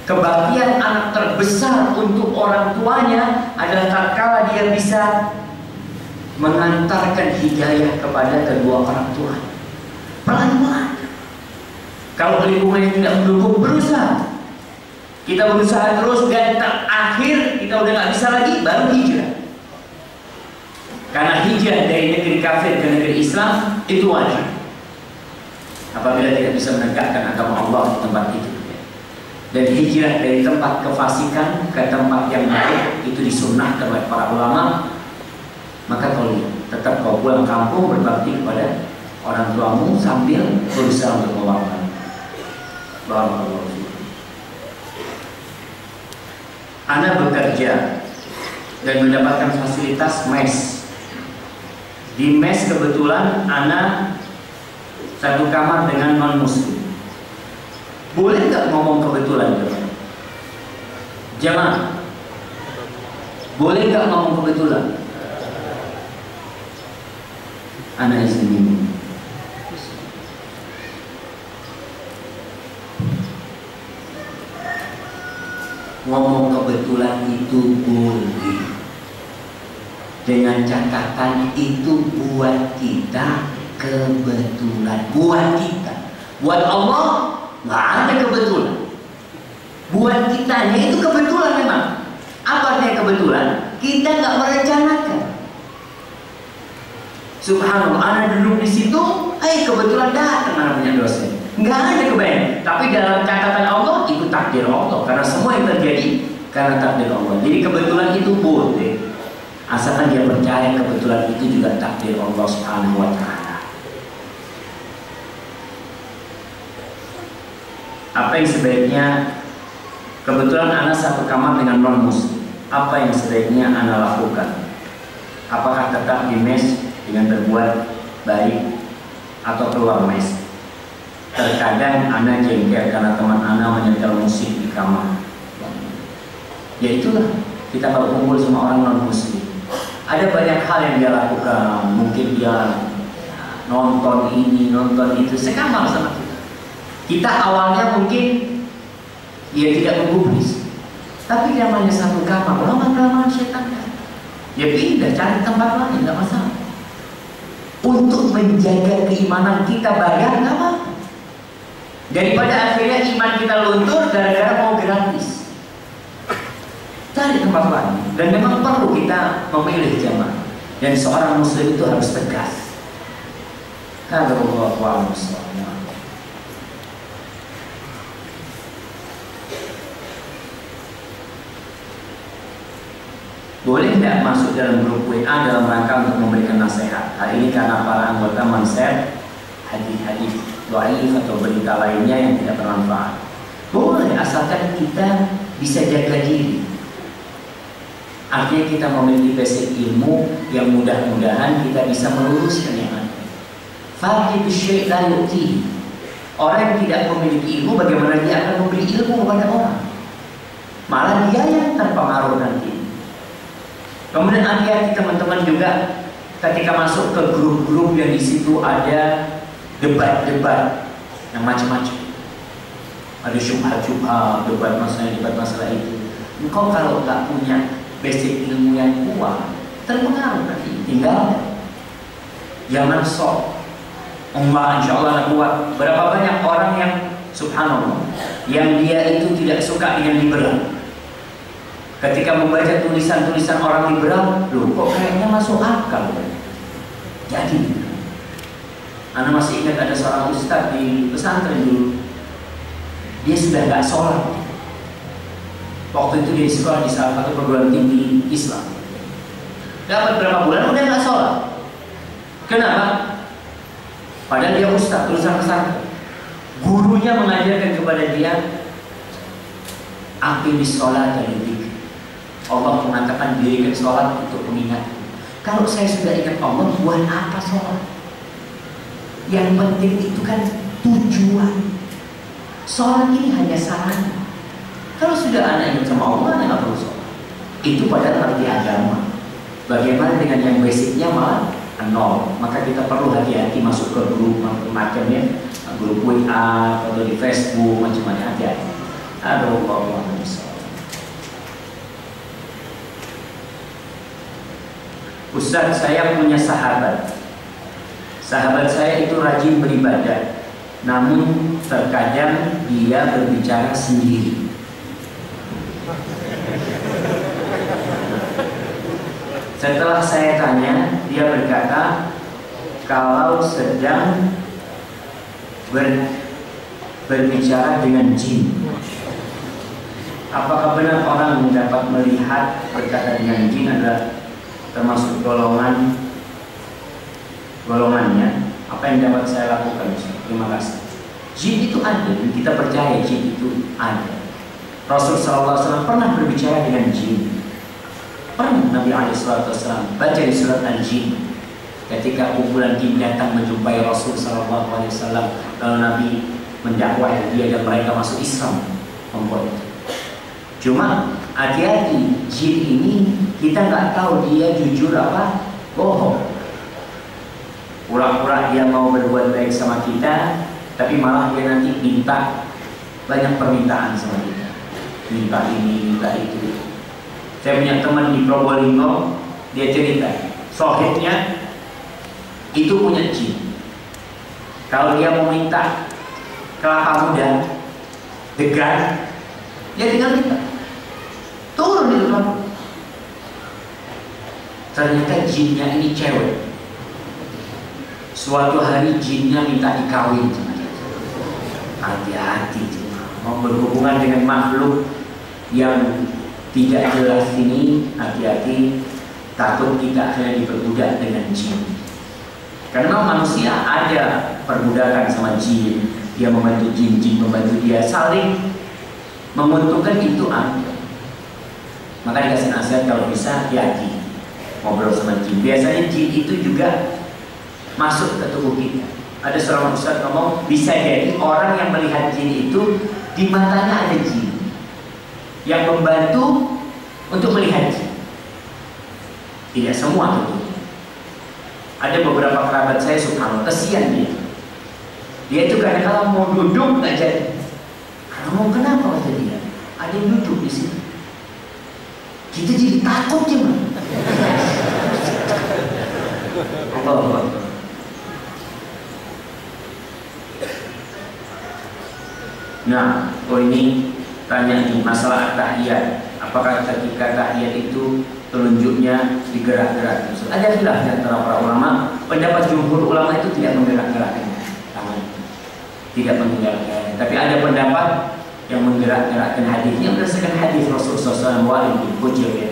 Kebaktian anak terbesar untuk orang tuanya adalah tatkala dia bisa mengantarkan hidayah kepada kedua orang tua. Pelan-pelan. Kalau lingkungannya tidak mendukung, berusaha. Kita berusaha terus dan terakhir kita udah nggak bisa lagi, baru hijrah. Karena hijrah dari negeri kafir ke negeri Islam itu wajib. Apabila tidak bisa menegakkan agama Allah di tempat itu. Dan hijrah dari tempat kefasikan ke tempat yang baik itu disunnahkan oleh para ulama. Maka kau tetap kau pulang kampung berbakti kepada orang tuamu sambil berusaha untuk mewakili. Barakallahu fiik. Anda bekerja dan mendapatkan fasilitas mes. Di mes kebetulan Anda satu kamar dengan non-muslim. Boleh nggak ngomong kebetulan, jemaah? Boleh nggak ngomong kebetulan? Anak izin ini. Ngomong kebetulan itu boleh, dengan catatan itu buat kita kebetulan, buat kita, buat Allah nggak ada kebetulan. Buat kitanya itu kebetulan memang. Apa artinya kebetulan? Kita nggak merencanakan. Subhanallah, anak duduk di situ, kebetulan datang anak punya dosen. Nggak ada kebayang. Tapi dalam catatan Allah itu takdir Allah. Karena semua yang terjadi karena takdir Allah. Jadi kebetulan itu boleh, asalkan dia percaya kebetulan itu juga takdir Allah Subhanahu wa taala. Apa yang sebaiknya, kebetulan Anda satu kamar dengan non-muslim, apa yang sebaiknya Anda lakukan? Apakah tetap di mes dengan berbuat baik atau keluar mes? Terkadang Anda jengkel karena teman Anda menyetel musik di kamar. Ya itulah, kita kalau kumpul sama orang non-muslim, ada banyak hal yang dia lakukan. Mungkin dia nonton ini, nonton itu, sekamar sama kita. Kita awalnya mungkin dia tidak menggubris, tapi dia hanya satu kamar, lama-lama setan kan. Dia pindah cari tempat lain, tidak masalah. Untuk menjaga keimanan kita bayar, nggak apa-apa. Daripada akhirnya iman kita luntur gara-gara mau gratis. Cari tempat lain. Dan memang perlu kita memilih jamaah. Dan seorang muslim itu harus tegas. Allahu Akbar. Boleh tidak masuk dalam grup WA dalam rangka untuk memberikan nasihat? Hal ini karena para anggota men-share hadis-hadis dhaif atau berita lainnya yang tidak bermanfaat. Boleh, asalkan kita bisa jaga diri. Artinya kita memiliki basic ilmu yang mudah-mudahan kita bisa meluruskan yang ada. Faqih syai' la yu'ti. Orang yang tidak memiliki ilmu, bagaimana dia akan memberi ilmu kepada orang? Malah dia yang terpengaruh nanti. Kemudian hati-hati teman-teman juga ketika masuk ke grup-grup yang di situ ada debat-debat yang macam-macam. Ada syubhat-syubhat, debat masalah itu. Engkau kalau nggak punya basic ilmu yang kuat, terpengaruh nanti. Tinggal jangan sok. Allah insya Allah kuat. Berapa banyak orang yang subhanallah, yang dia itu tidak suka dengan liberal. Ketika membaca tulisan-tulisan orang liberal, loh kok kayaknya masuk akal. Jadi, Anda masih ingat ada seorang ustadz di pesantren dulu. Dia sudah gak sholat. Waktu itu dia sekolah di salah satu perguruan tinggi Islam. Dapat berapa bulan udah gak sholat. Kenapa? Padahal dia ustadz, tulisan pesantren. Gurunya mengajarkan kepada dia, aqimis sholat dan dzikir. Allah mengatakan dirikan sholat untuk mengingat. Kalau saya sudah ingat Allah, buat apa sholat? Yang penting itu kan tujuan. Sholat ini hanya sarana. Kalau sudah anak ingat sama Allah, anak nggak perlu sholat. Itu pada arti agama. Bagaimana dengan yang basicnya malah nol? Maka kita perlu hati-hati masuk ke grup macamnya, grup WA atau di Facebook macam-macam, hati-hati. Aduh, Allah misal. Ustaz, saya punya sahabat. Sahabat saya itu rajin beribadah, namun terkadang dia berbicara sendiri. Setelah saya tanya, dia berkata kalau sedang berbicara dengan jin. Apakah benar orang yang dapat melihat berkata dengan jin adalah termasuk golongannya? Apa yang dapat saya lakukan? Terima kasih. Jin itu ada, dan kita percaya jin itu ada. Rasulullah SAW pernah berbicara dengan jin. Pernah Nabi SAW baca di surat Al-Jin ketika kumpulan jin datang menjumpai Rasul SAW, lalu Nabi mendakwah dia dan mereka masuk Islam. Cuma hati-hati, jin ini kita nggak tahu dia jujur apa bohong. Pura-pura dia mau berbuat baik sama kita, tapi malah dia nanti minta banyak permintaan sama kita, minta ini, minta itu. Saya punya teman di Probolinggo, dia cerita, sohibnya itu punya jin. Kalau dia mau minta kelapa muda, degan, dia tinggal minta, turun di depan. Ternyata jinnya ini cewek. Suatu hari jinnya minta dikawin sama dia. Hati-hati, mau berhubungan dengan makhluk yang tidak jelas ini, hati-hati, takut kita akhirnya diperbudak dengan jin. Karena manusia ada perbudakan sama jin, dia membantu jin, jin membantu dia, saling menguntungkan, itu ada. Maka dikasih nasihat kalau bisa hati-hati ngobrol sama jin. Biasanya jin itu juga masuk ke tubuh kita. Ada seorang ustaz ngomong, bisa jadi orang yang melihat jin itu di matanya ada jin yang membantu untuk melihat jin. Tidak semua tentu. Ada beberapa kerabat saya, subhanallah, kesian dia. Dia itu kadang-kadang mau duduk nggak jadi. Kalau mau kenapa kata dia? Ada yang duduk di sini. Kita jadi takut ya, man. Allah. Nah, ini tanya nih masalah tahiyat. Apakah ketika tahiyat itu telunjuknya digerak-gerak? Ada khilaf di antara para ulama. Pendapat jumhur ulama itu tidak menggerak-gerakkan tangan, tidak menggerak-gerakkan. Tapi ada pendapat yang menggerak-gerakkan hadisnya berdasarkan hadis Rasulullah SAW. Ya.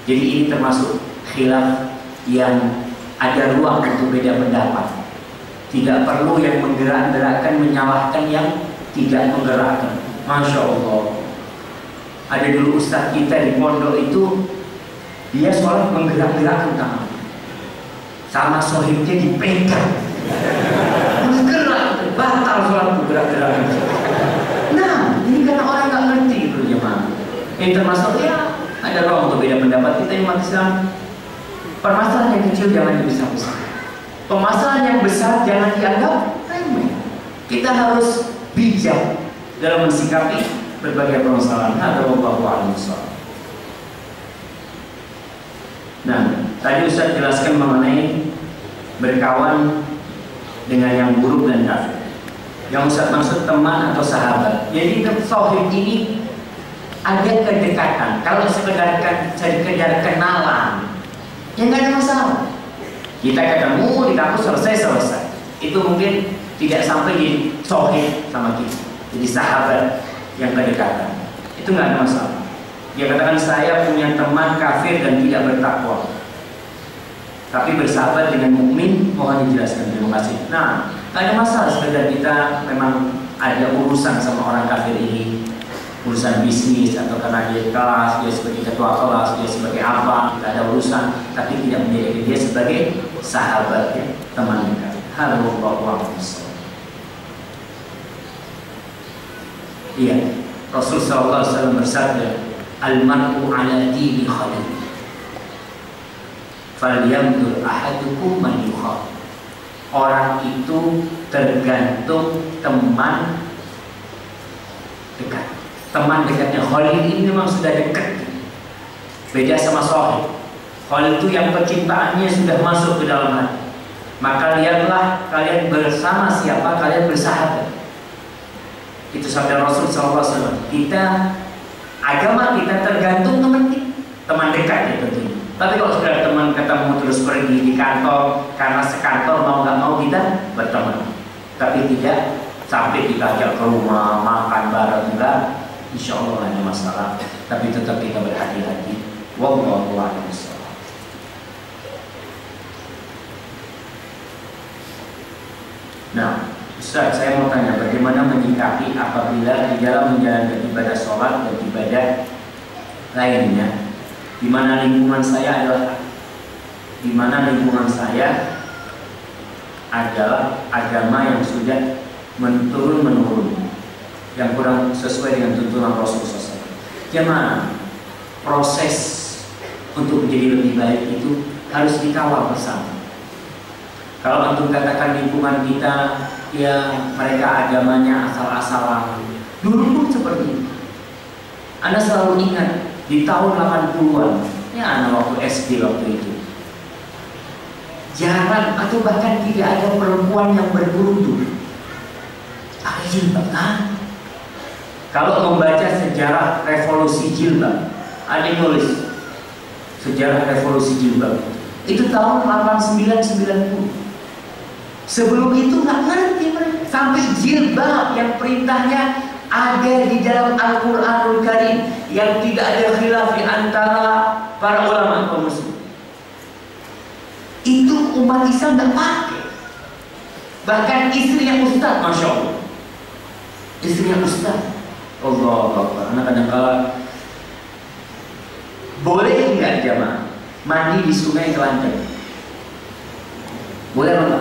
Jadi ini termasuk khilaf yang ada ruang untuk beda pendapat. Tidak perlu yang menggerak-gerakkan menyalahkan yang tidak menggerakkan. Masya Allah. Ada dulu ustaz kita di pondok itu, dia sholat menggerak-gerakkan tangan, sama sohibnya dipegang, bergerak, batal sholat menggerak-gerakkan. Nah, ini karena orang nggak ngerti itu jemaah. Ini termasuk ya ada ruang untuk beda pendapat. Kita umat Islam, permasalahan yang kecil jangan dibesar-besar, permasalahan yang besar jangan dianggap remeh. Kita harus bijak dalam mensikapi berbagai permasalahan. Ada wallahu a'lam. Nah, tadi Ustaz jelaskan mengenai berkawan dengan yang buruk dan kafir. Yang Ustaz maksud teman atau sahabat. Jadi tauhid ini ada kedekatan. Kalau sekedar kenalan, ya nggak ada masalah. Kita ketemu di kampus selesai. Itu mungkin tidak sampai di tauhid sama kita. Jadi sahabat yang kedekatan itu nggak ada masalah. Dia katakan saya punya teman kafir dan tidak bertakwa, tapi bersahabat dengan mukmin, mohon dijelaskan. Terima kasih. Nah, nggak ada masalah sekedar kita memang ada urusan sama orang kafir ini, urusan bisnis atau karena dia kelas, dia sebagai ketua kelas, dia sebagai apa, kita ada urusan, tapi tidak menjadikan dia sebagai sahabat, ya, teman dekat. Allahu. Iya, Rasul sallallahu alaihi wasallam bersabda, "Al-mar'u 'ala dini khalil. Falyanzur ahadukum man yukhal." Orang itu tergantung teman dekat. Teman dekatnya. Khalil ini memang sudah dekat. Beda sama sohib. Khalil itu yang percintaannya sudah masuk ke dalam hati. Maka lihatlah kalian bersama siapa kalian bersahabat. Itu sabda Rasul SAW. Kita, agama kita tergantung teman kita, teman dekat ya tentunya. Tapi kalau sudah teman ketemu terus pergi di kantor, karena sekantor mau nggak mau kita berteman. Tapi tidak sampai kita ajak ke rumah makan bareng, enggak. Insya Allah ada masalah. Tapi tetap kita berhati-hati. Wallahu a'lam bishawab. Nah, Ustaz, saya mau tanya bagaimana menyikapi apabila di dalam menjalankan ibadah sholat dan ibadah lainnya, di mana lingkungan saya adalah agama yang sudah menurun, yang kurang sesuai dengan tuntunan Rasulullah SAW. Gimana proses untuk menjadi lebih baik itu harus dikawal bersama. Kalau antum katakan lingkungan kita, ya mereka agamanya asal-asalan, dulu pun seperti itu. Anda selalu ingat di tahun 80-an, ya anak waktu SD waktu itu, jarang atau bahkan tidak ada perempuan yang berkerudung. Pakai jilbab kan? Kalau membaca sejarah revolusi jilbab, ada yang nulis sejarah revolusi jilbab. Itu tahun 89-90. Sebelum itu nggak ngerti mereka. Sampai jilbab yang perintahnya ada di dalam Al-Quranul Karim, yang tidak ada khilaf di antara para ulama kaum muslim. Itu umat Islam nggak pakai. Bahkan istrinya ustaz, masya Allah. Istrinya ustaz. Allah Akbar. Anak kadang-kala boleh nggak jamaah mandi di sungai Kelantan? Boleh apa?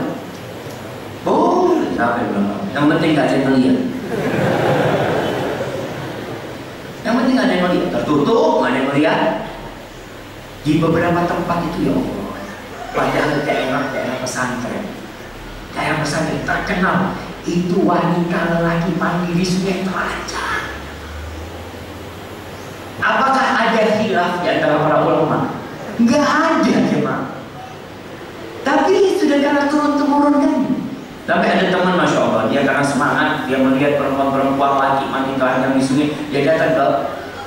Boleh. Siapa yang bilang? Yang penting nggak ada yang melihat. Yang penting nggak ada yang melihat. Tertutup, nggak ada yang melihat. Di beberapa tempat itu ya Allah. Padahal daerah pesantren, daerah pesantren terkenal itu wanita lelaki mandi di sungai Telaga. Apakah ada khilaf di antara para ulama? Nggak ada jemaah. Tapi sudah karena turun-temurun kan. Tapi ada teman masya Allah, dia karena semangat, dia melihat perempuan-perempuan laki mandi telanjang di sungai, dia datang ke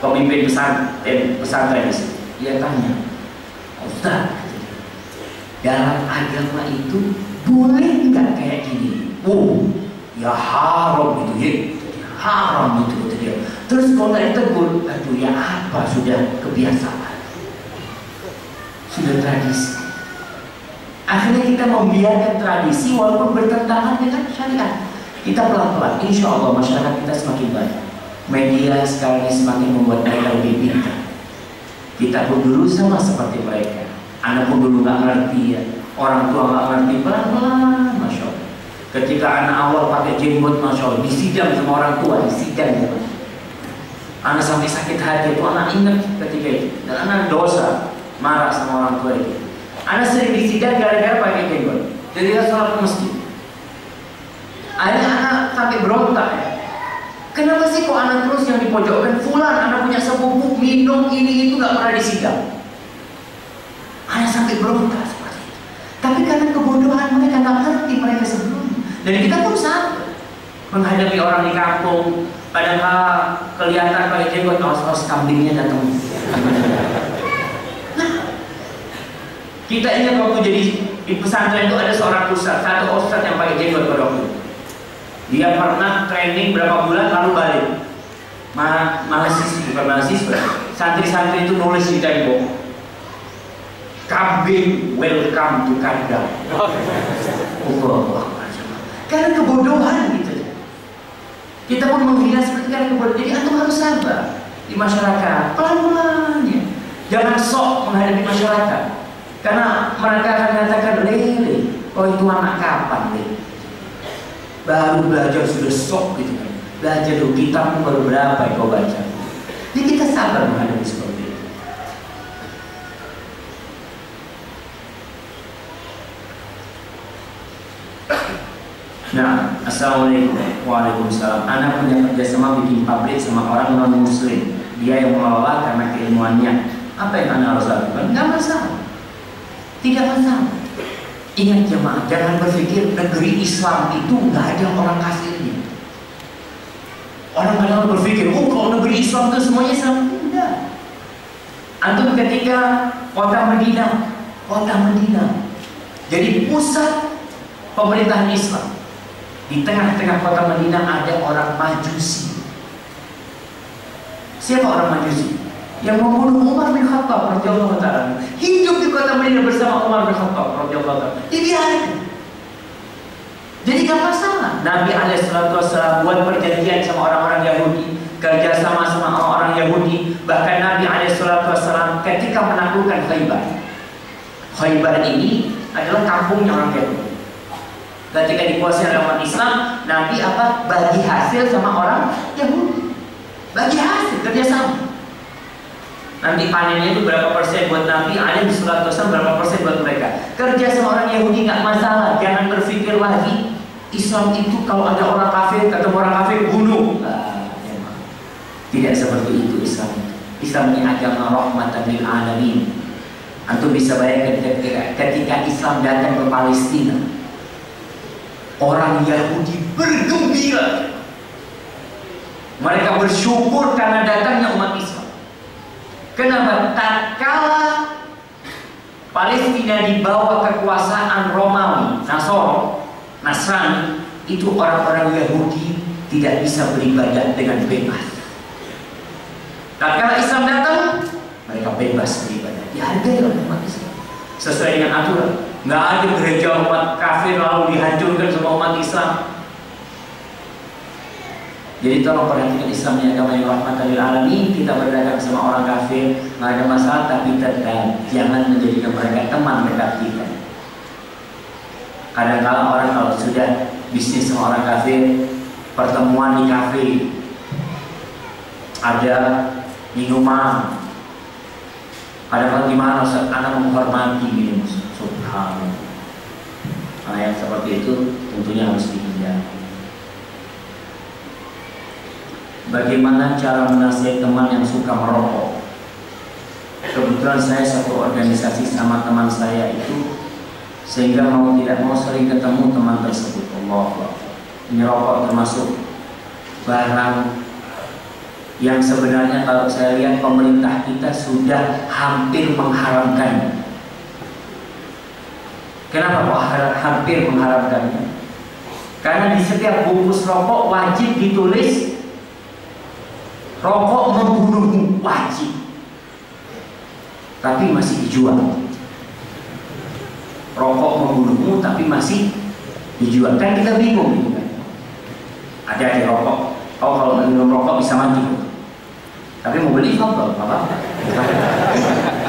pemimpin pesantren di sini. Dia tanya, Ustaz, dalam agama itu boleh nggak kayak gini? Oh, ya haram gitu ya, haram itu kata dia. Terus kalau nggak ditegur, aduh ya apa, sudah kebiasaan, sudah tradisi. Akhirnya kita membiarkan tradisi walaupun bertentangan dengan syariat. Kita pelan-pelan, insya Allah masyarakat kita semakin baik. Media sekarang ini semakin membuat mereka lebih pintar. Kita pun dulu sama seperti mereka. Anak pun dulu nggak ngerti ya, orang tua nggak ngerti, pelan-pelan, masya Allah. Ketika anak awal pakai jenggot, masya Allah, disidang sama orang tua, disidang ya. Anak sampai sakit hati, itu anak ingat ketika itu, dan anak dosa, marah sama orang tua itu. Anak sering disidang gara-gara pakai jenggot. Jadi dia sholat ke masjid. Akhirnya anak sampai berontak ya. Kenapa sih kok anak terus yang dipojokkan? Fulan anak punya sepupu minum ini itu nggak pernah disidang. Anak sampai berontak seperti itu. Tapi karena kebodohan mereka nggak ngerti mereka sebelumnya. Dan kita pun sama menghadapi orang di kampung. Padahal kelihatan pakai jenggot, awas kambingnya datang. Kita ingat waktu jadi di pesantren itu ada seorang ustaz, satu ustaz yang pakai jenggot pada waktu itu. Dia pernah training berapa bulan lalu balik. Mahasiswa, santri-santri itu nulis di tembok, "Kambing welcome to kandang." Karena kebodohan gitu. Kita pun menghina seperti kalian berbuat. Jadi antum harus sabar di masyarakat, pelan-pelan ya. Jangan sok menghadapi masyarakat, karena mereka akan mengatakan, lele, oh itu anak kapan deh? Baru belajar sudah sok gitu kan. Belajar dulu, kitab baru berapa yang kau baca. Jadi kita sabar menghadapi seperti itu. Nah, assalamualaikum. Waalaikumsalam. Anak punya kerjasama bikin pabrik sama orang non muslim. Dia yang mengelola karena keilmuannya. Apa yang Anda harus lakukan? Nggak masalah. Tidak masalah. Ingat jemaah, jangan berpikir negeri Islam itu nggak ada orang kafirnya. Orang kadang berpikir, oh kalau negeri Islam itu semuanya Islam. Tidak. Antum ketika kota Madinah jadi pusat pemerintahan Islam. Di tengah-tengah kota Madinah ada orang Majusi. Siapa orang Majusi? Yang membunuh Umar bin Khattab radhiyallahu ta'ala. Hidup di kota Madinah bersama Umar bin Khattab radhiyallahu ta'ala. Dibiarkan. Jadi gak masalah. Nabi alaihissalam buat perjanjian sama orang-orang Yahudi, kerjasama sama orang-orang Yahudi. Bahkan Nabi alaihissalam ketika menaklukkan Khaybar ini adalah kampungnya orang Yahudi. Ketika dikuasai oleh umat Islam, Nabi bagi hasil sama orang Yahudi. Bagi hasil, kerjasama. Nanti panennya itu berapa persen buat Nabi alaihissalam, berapa persen buat mereka. Kerja sama orang Yahudi nggak masalah. Jangan berpikir lagi Islam itu kalau ada orang kafir, ketemu orang kafir bunuh. Tidak seperti itu Islam. Islam ini agama rahmatan lil alamin. Antum bisa bayangkan ketika Islam datang ke Palestina, orang Yahudi bergembira. Mereka bersyukur karena datangnya umat Islam. Kenapa? Tatkala Palestina dibawa kekuasaan Romawi, Nasrani, itu orang-orang Yahudi tidak bisa beribadah dengan bebas. Tatkala Islam datang, mereka bebas beribadah. Dihargai oleh umat Islam sesuai dengan aturan. Nggak ada gereja umat kafir lalu dihancurkan sama umat Islam. Jadi tolong perhatikan, Islam ini agama yang rahmatan lil alamin. Kita berdagang sama orang kafir nggak ada masalah, tapi tetap jangan menjadikan mereka teman dekat kita. Kadang-kadang orang kalau sudah bisnis sama orang kafir, pertemuan di kafe, ada minuman, ada bagaimana Ustaz, anak menghormati minum. Subhanallah. Nah, yang seperti itu tentunya harus dihindari. Bagaimana cara menasihati teman yang suka merokok? Kebetulan saya satu organisasi sama teman saya itu, sehingga mau tidak mau sering ketemu teman tersebut. Allah, ini rokok termasuk barang yang sebenarnya kalau saya lihat pemerintah kita sudah hampir mengharamkannya. Kenapa kok hampir mengharamkannya? Karena di setiap bungkus rokok wajib ditulis rokok membunuhmu, wajib. Tapi masih dijual. Rokok membunuhmu tapi masih dijual. Kan kita bingung gitu kan. Ada rokok. Oh kalau minum rokok bisa mati. Tapi mau beli apa?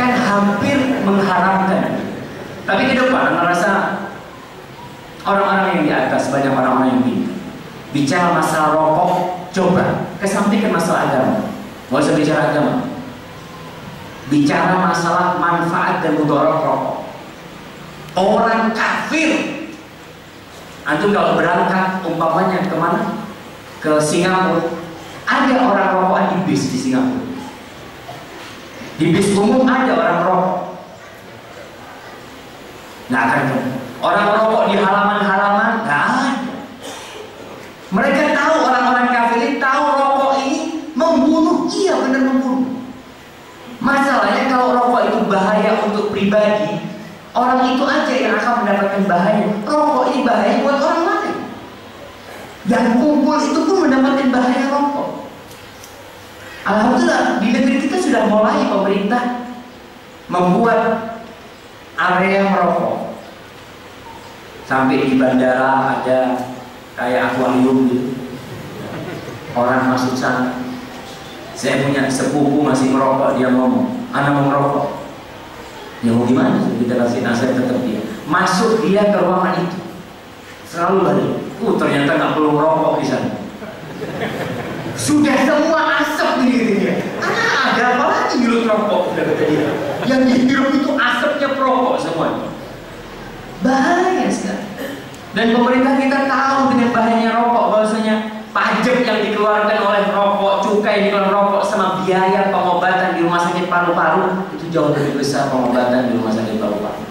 Kan hampir mengharamkan. Tapi ke depan merasa orang-orang yang di atas, banyak orang-orang yang pintar. Bicara masalah rokok, coba kesampingkan masalah agama. Nggak usah bicara agama. Bicara masalah manfaat dan mudarat rokok. Orang kafir, antum kalau berangkat umpamanya kemana? Ke Singapura, ada orang rokokan di bis di Singapura. Di bis umum ada orang rokok. Nggak akan orang rokok di halaman-halaman, nggak ada. Mereka tahu, orang-orang kafir ini tahu rokok ini membunuh. Iya benar membunuh. Masalahnya kalau rokok itu bahaya untuk pribadi, orang itu aja yang akan mendapatkan bahaya. Rokok ini bahaya buat orang lain. Yang kumpul itu pun mendapatkan bahaya rokok. Alhamdulillah di negeri kita sudah mulai pemerintah membuat area merokok. Sampai di bandara ada kayak akuarium gitu. orang masuk sana. Saya punya sepupu masih merokok, dia ngomong, anak mau merokok. Ya mau gimana? Kita kasih nasihat tetap dia. Masuk dia ke ruangan itu, selalu balik. Ternyata nggak perlu merokok di sana. Sudah semua asap di diri dia. Ada apa lagi hirup rokok? Kata dia. Yang dihirup itu asapnya perokok semuanya. Bahaya sekali. Dan pemerintah kita tahu dengan bahayanya rokok, bahwasanya pajak yang dikeluarkan oleh rokok, cukai yang dikeluarkan rokok, sama biaya pengobatan di rumah sakit paru-paru itu jauh lebih besar pengobatan di rumah sakit paru-paru.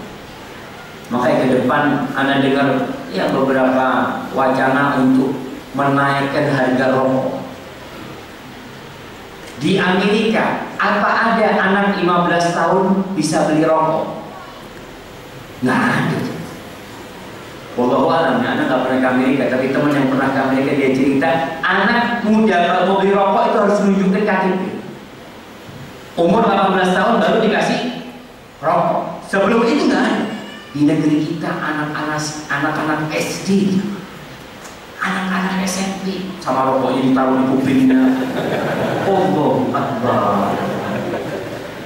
Makanya ke depan Anda dengar ya beberapa wacana untuk menaikkan harga rokok. Di Amerika, apa ada anak 15 tahun bisa beli rokok? Nggak ada. Wallahu a'lam, anak nggak pernah ke Amerika, tapi teman yang pernah ke Amerika dia cerita, anak muda kalau mau beli rokok itu harus menunjukkan KTP. Umur 18 tahun baru dikasih rokok. Sebelum itu nggak ada. Di negeri kita anak-anak SD, anak-anak SMP sama rokoknya ditaruh di kupingnya. Allahu Akbar.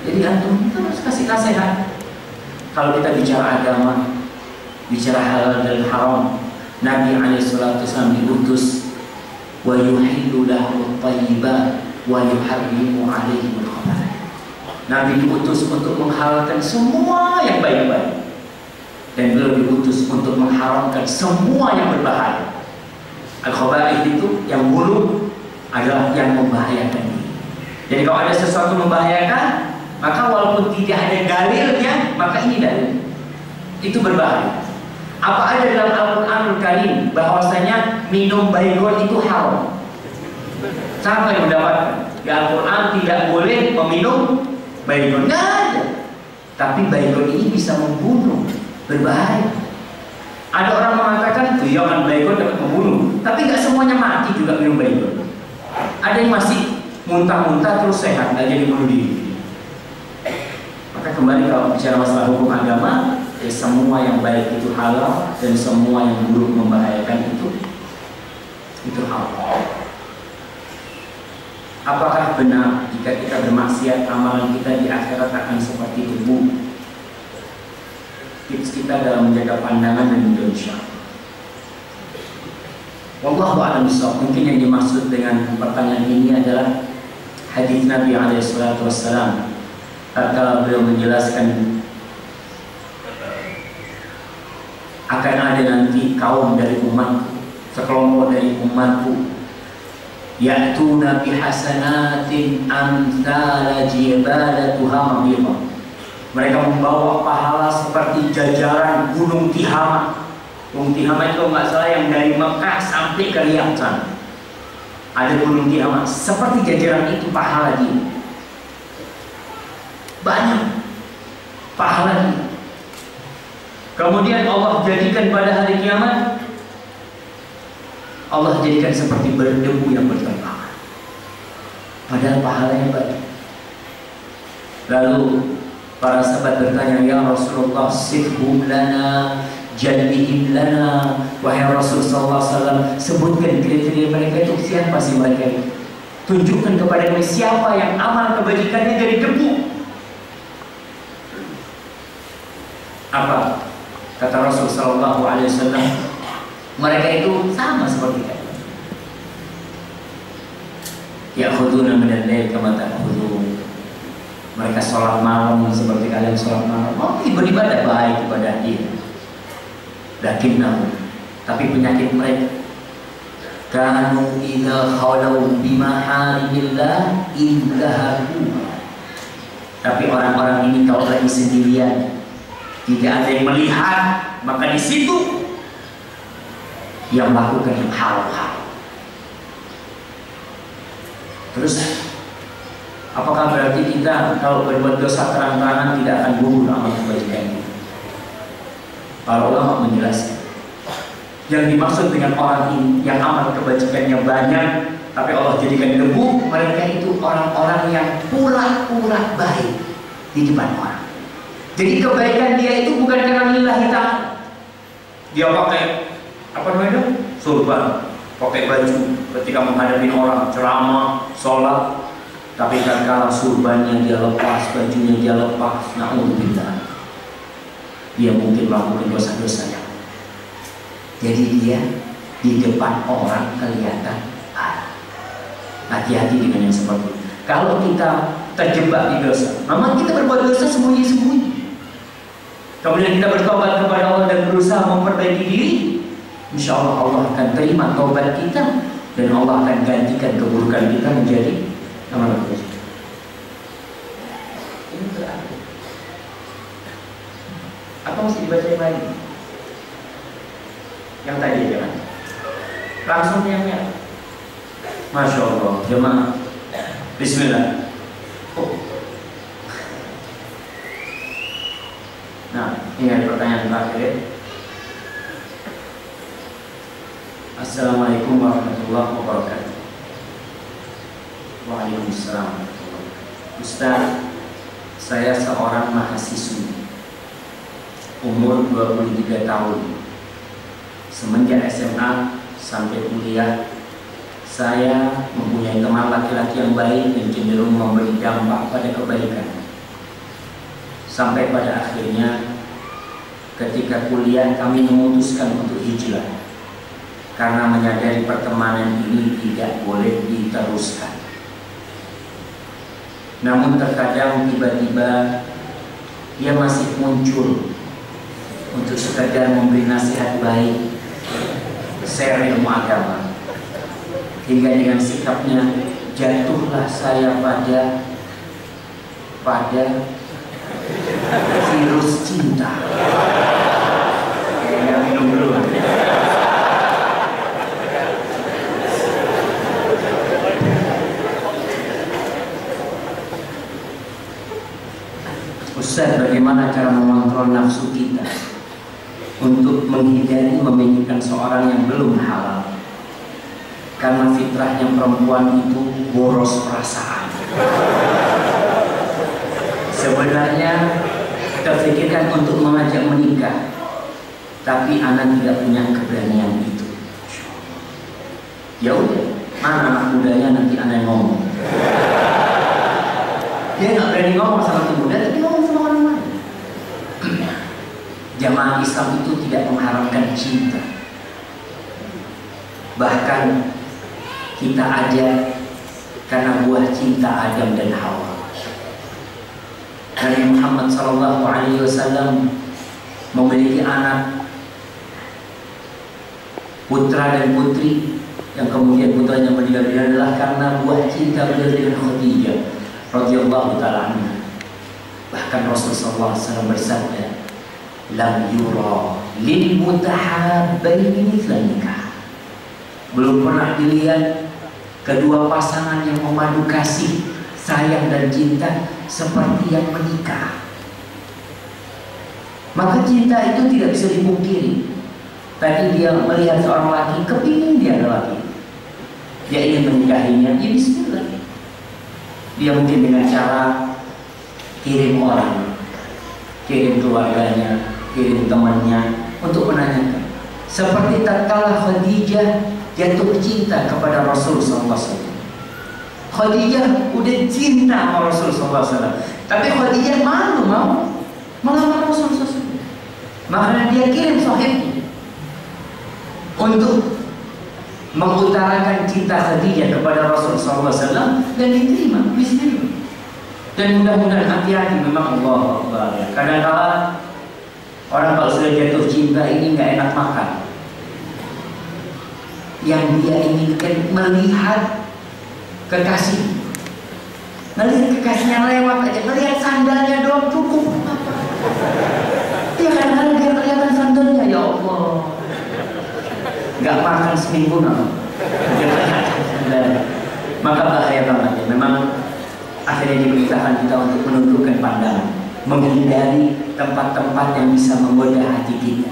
Jadi antum harus kasih nasihat. Kalau kita bicara agama, bicara halal dan haram, Nabi SAW diutus wa yuhillu lahum thayyibat wa yuharrimu alaihim al-khaba'ith. Nabi diutus untuk menghalalkan semua yang baik-baik, dan beliau diutus untuk mengharamkan semua yang berbahaya. Al-khaba'ith itu yang buruk adalah yang membahayakan diri. Jadi kalau ada sesuatu membahayakan, maka walaupun tidak ada dalilnya, maka ini dalil. Itu berbahaya. Apa ada dalam Al-Quranul Karim bahwasanya minum baygon itu haram? Siapa yang mendapatkan? Di Al-Quran tidak boleh meminum baygon. Nggak ada. Tapi baygon ini bisa membunuh, berbahaya. Ada orang mengatakan, jangan baygon dapat membunuh. Tapi nggak semuanya mati juga minum baygon. Ada yang masih muntah-muntah terus sehat, nggak jadi bunuh diri. Maka kembali kalau bicara masalah hukum agama, ya semua yang baik itu halal dan semua yang buruk membahayakan itu halal. Apakah benar jika kita bermaksiat amalan kita di akhirat akan seperti debu? Tips kita dalam menjaga pandangan dan menjauhi syaitan. Wallahu a'lam bishawab. Mungkin yang dimaksud dengan pertanyaan ini adalah hadis Nabi SAW tatkala beliau menjelaskan akan ada nanti kaum dari umatku, sekelompok dari umatku, ya'tuna bihasanatin amsala jibalatuha mabiyah. Mereka membawa pahala seperti jajaran gunung Tihama. Gunung Tihama itu nggak salah yang dari Mekah sampai ke Riyadh sana. Ada gunung Tihama seperti jajaran itu pahala dia. Banyak pahala dia. Kemudian Allah jadikan pada hari kiamat, Allah jadikan seperti berdebu yang berterbangan. Padahal pahalanya banyak. Lalu para sahabat bertanya, ya Rasulullah, sifhum lana, jadihim lana. Wahai Rasulullah SAW, sebutkan kriteria mereka itu, siapa sih mereka itu? Tunjukkan kepada kami siapa yang amal kebajikannya dari debu. Apa? Kata Rasul sallallahu alaihi wasallam, mereka itu sama seperti kita. Ya'khuduna min al-lail kama ta'khudun. Mereka sholat malam seperti kalian sholat malam. Oh, beribadah baik kepada dia. Lakinnahu, tapi penyakit mereka, kanu idza khalau bimaharimillah intahaku. Tapi orang-orang ini kalau lagi sendirian, tidak ada yang melihat, maka di situ yang melakukan yang hal-hal. Terus, apakah berarti kita kalau berbuat dosa terang-terangan tidak akan gugur amal kebaikan? Para ulama menjelaskan, yang dimaksud dengan orang ini yang amal kebajikannya banyak, tapi Allah jadikan debu, mereka itu orang-orang yang pura-pura baik di depan orang. Jadi kebaikan dia itu bukan karena lillahi ta'ala. Dia pakai apa namanya? Surban, pakai baju ketika menghadapi orang, ceramah, sholat, tapi kadang-kala surbannya dia lepas, bajunya dia lepas, na'udzubillah, dia mungkin melakukan dosa-dosa. Jadi dia di depan orang kelihatan halal. Hati-hati dengan yang seperti itu. Kalau kita terjebak di dosa, memang kita berbuat dosa sembunyi-sembunyi, kemudian kita bertobat kepada Allah dan berusaha memperbaiki diri, insya Allah Allah akan terima taubat kita dan Allah akan gantikan keburukan kita menjadi amalan baik. Ini terakhir. Atau mesti dibaca yang lain? Yang tadi aja kan? Langsung yang Masya Allah, jemaah. Bismillah. Nah, ini ada pertanyaan terakhir ya. Assalamualaikum warahmatullahi wabarakatuh. Waalaikumsalam warahmatullahi wabarakatuh. Ustaz, saya seorang mahasiswi umur 23 tahun. Semenjak SMA sampai kuliah, saya mempunyai teman laki-laki yang baik dan cenderung memberi dampak pada kebaikan. Sampai pada akhirnya ketika kuliah kami memutuskan untuk hijrah karena menyadari pertemanan ini tidak boleh diteruskan. Namun terkadang tiba-tiba dia masih muncul untuk sekedar memberi nasihat baik, share ilmu agama, hingga dengan sikapnya jatuhlah saya pada virus cinta. Kayaknya minum dulu. Ustaz, bagaimana cara mengontrol nafsu kita untuk menghindari memikirkan seorang yang belum halal? Karena fitrahnya perempuan itu boros perasaan. Sebenarnya terpikirkan untuk mengajak menikah, tapi anak tidak punya keberanian itu. Ya udah, mana anak mudanya, nanti anak yang ngomong. Dia nggak berani ngomong sama tuh muda, tapi ngomong sama orang lain. Jamaah Islam itu tidak mengharamkan cinta. Bahkan kita ada karena buah cinta Adam dan Hawa. Nabi Muhammad SAW memiliki anak putra dan putri yang kemudian putranya meninggal dunia adalah karena buah cinta beliau dengan Khadijah radhiyallahu ta'ala anha. Bahkan Rasulullah SAW bersabda, lam yura lil mutahabbaini mithla nikah. Belum pernah dilihat kedua pasangan yang memadu kasih, sayang dan cinta seperti yang menikah. Maka cinta itu tidak bisa dipungkiri. Tadi dia melihat seorang laki, kepingin dia ada laki, dia ingin menikahinya, ya bismillah. Dia mungkin dengan cara kirim orang, kirim keluarganya, kirim temannya untuk menanyakan. Seperti tatkala Khadijah jatuh cinta kepada Rasul SAW. Khadijah udah cinta sama Rasul SAW, tapi Khadijah malu mau melamar Rasul SAW. Makanya dia kirim sahibnya untuk mengutarakan cinta Khadijah kepada Rasul SAW dan diterima. Bismillah. Dan mudah-mudahan hati-hati, memang Allah Akbar. Kadang-kala orang kalau sudah jatuh cinta ini nggak enak makan. Yang dia inginkan melihat kekasih, melihat kekasihnya lewat aja, melihat sandalnya doang cukup. Ya kadang-kadang dia kelihatan sandalnya, ya Allah, nggak makan seminggu nggak, dia kelihatan sandalnya. Maka bahaya banget ya. Memang akhirnya diberitakan kita untuk menundukkan pandangan, menghindari tempat-tempat yang bisa menggoda hati kita.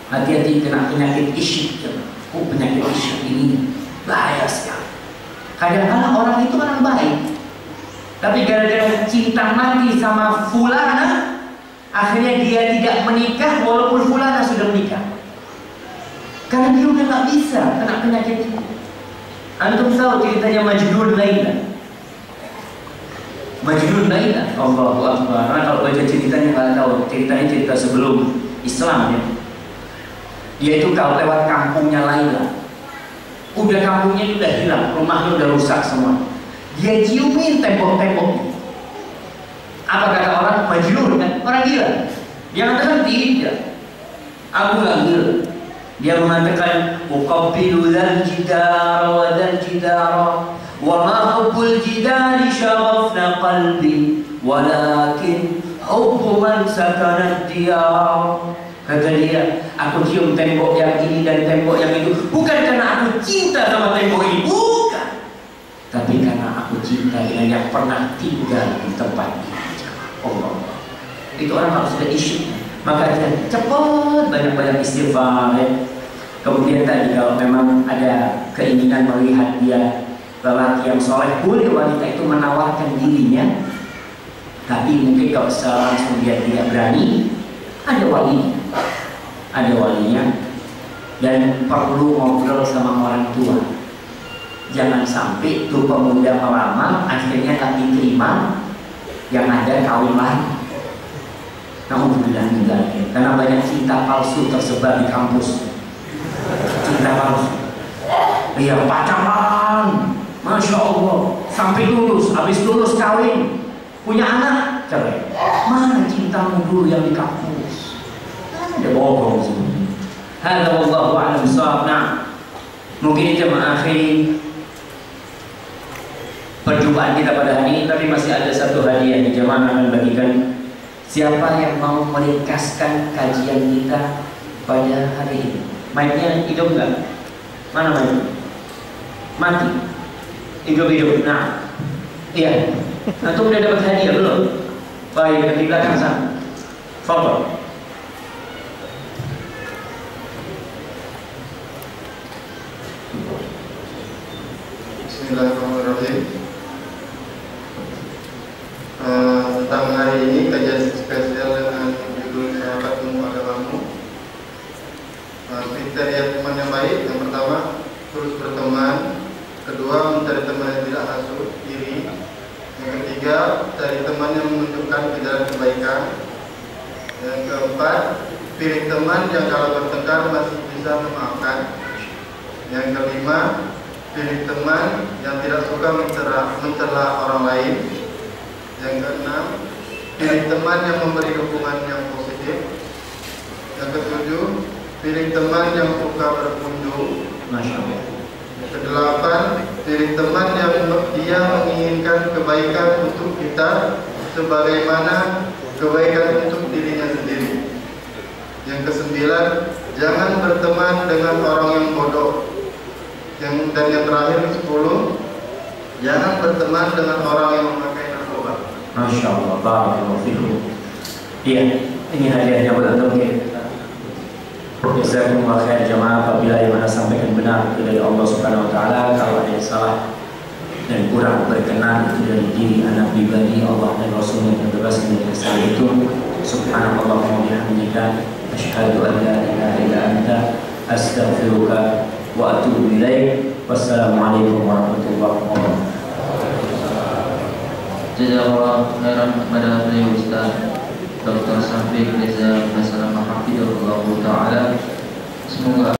Hati-hati kena penyakit isyik. Penyakit isyik ini bahaya sekali. Kadang-kadang orang itu orang baik, tapi gara-gara cinta mati sama fulana, akhirnya dia tidak menikah walaupun fulana sudah menikah. Karena dia udah nggak bisa kena penyakit itu. Antum tahu ceritanya Majnun Laila? Majnun Laila, Allahu Akbar. Karena kalau baca ceritanya nggak tahu, ceritanya cerita sebelum Islam ya. Dia itu kalau lewat kampungnya Laila, udah kampungnya udah hilang, rumahnya udah rusak semua. Dia ciumin tembok-tembok. Apa kata orang? Majnun kan? Orang gila. Dia mengatakan tidak. Aku nggak gila. Dia mengatakan uqabbilu dzal jidara wa dzal jidara wa ma hubbul jidari syarafna qalbi walakin hubbu man sakana diyar. Kata dia, aku cium tembok yang ini dan tembok yang itu bukan karena aku cinta sama tembok ini, bukan, tapi karena aku cinta dengan yang pernah tinggal di tempat ini. Allah, itu orang harus ada isu. Makanya cepat banyak-banyak istighfar ya. Kemudian tadi kalau memang ada keinginan melihat dia lelaki yang soleh, boleh wanita itu menawarkan dirinya. Tapi mungkin kalau secara langsung dia tidak berani, ada walinya, dan perlu ngobrol sama orang tua. Jangan sampai tuh pemuda melamar akhirnya tak diterima, yang ada kawin lagi. Alhamdulillah enggak, karena banyak cinta palsu tersebar di kampus. Cinta palsu. Iya, pacaran, masya Allah, sampai lulus, habis lulus kawin, punya anak, cerai. Mana cintamu dulu yang di kampus? Ada bohong sebenarnya. Hada wallahu a'lam bishawab. Nah, mungkin itu mengakhiri perjumpaan kita pada hari ini, tapi masih ada satu hadiah yang jemaah akan bagikan. Siapa yang mau meringkaskan kajian kita pada hari ini? Mic-nya hidup enggak? Mana mic? Mati. Hidup. Nah, iya. Antum udah dapat hadiah belum? Baik, di belakang sana. Foto. Bismillahirrahmanirrahim. Tentang hari ini kajian spesial dengan judul Sahabatmu Agamamu. Kriteria teman yang baik, yang pertama terus berteman, kedua mencari teman yang tidak hasut iri, yang ketiga cari teman yang menunjukkan ke jalan kebaikan, yang keempat pilih teman yang kalau bertengkar masih bisa memaafkan, yang kelima pilih teman yang tidak suka mencela orang lain, yang keenam pilih teman yang memberi dukungan yang positif, yang ketujuh pilih teman yang suka berkunjung, yang kedelapan pilih teman yang dia menginginkan kebaikan untuk kita sebagaimana kebaikan untuk dirinya sendiri, yang kesembilan jangan berteman dengan orang yang bodoh, dan yang terakhir 10 jangan berteman dengan orang yang memakai narkoba. Masya Allah, barakallahu fikum. Iya, ini hadiahnya buat antum ya. Jazakumullah khair jamaah. Apabila yang mana sampaikan benar itu dari Allah Subhanahu wa taala, kalau ada yang salah dan kurang berkenan itu dari diri anak pribadi Allah dan Rasulnya yang terbebas dari kesalahan itu. Subhanallah wa bihamdika asyhadu an la ilaha illa anta astaghfiruka wa atubu ilaik. Wassalamualaikum warahmatullahi wabarakatuh. Jazakallah khairan kepada beliau Ustaz Dr. Syafiq Reza Hafidhullah Ta'ala. Semoga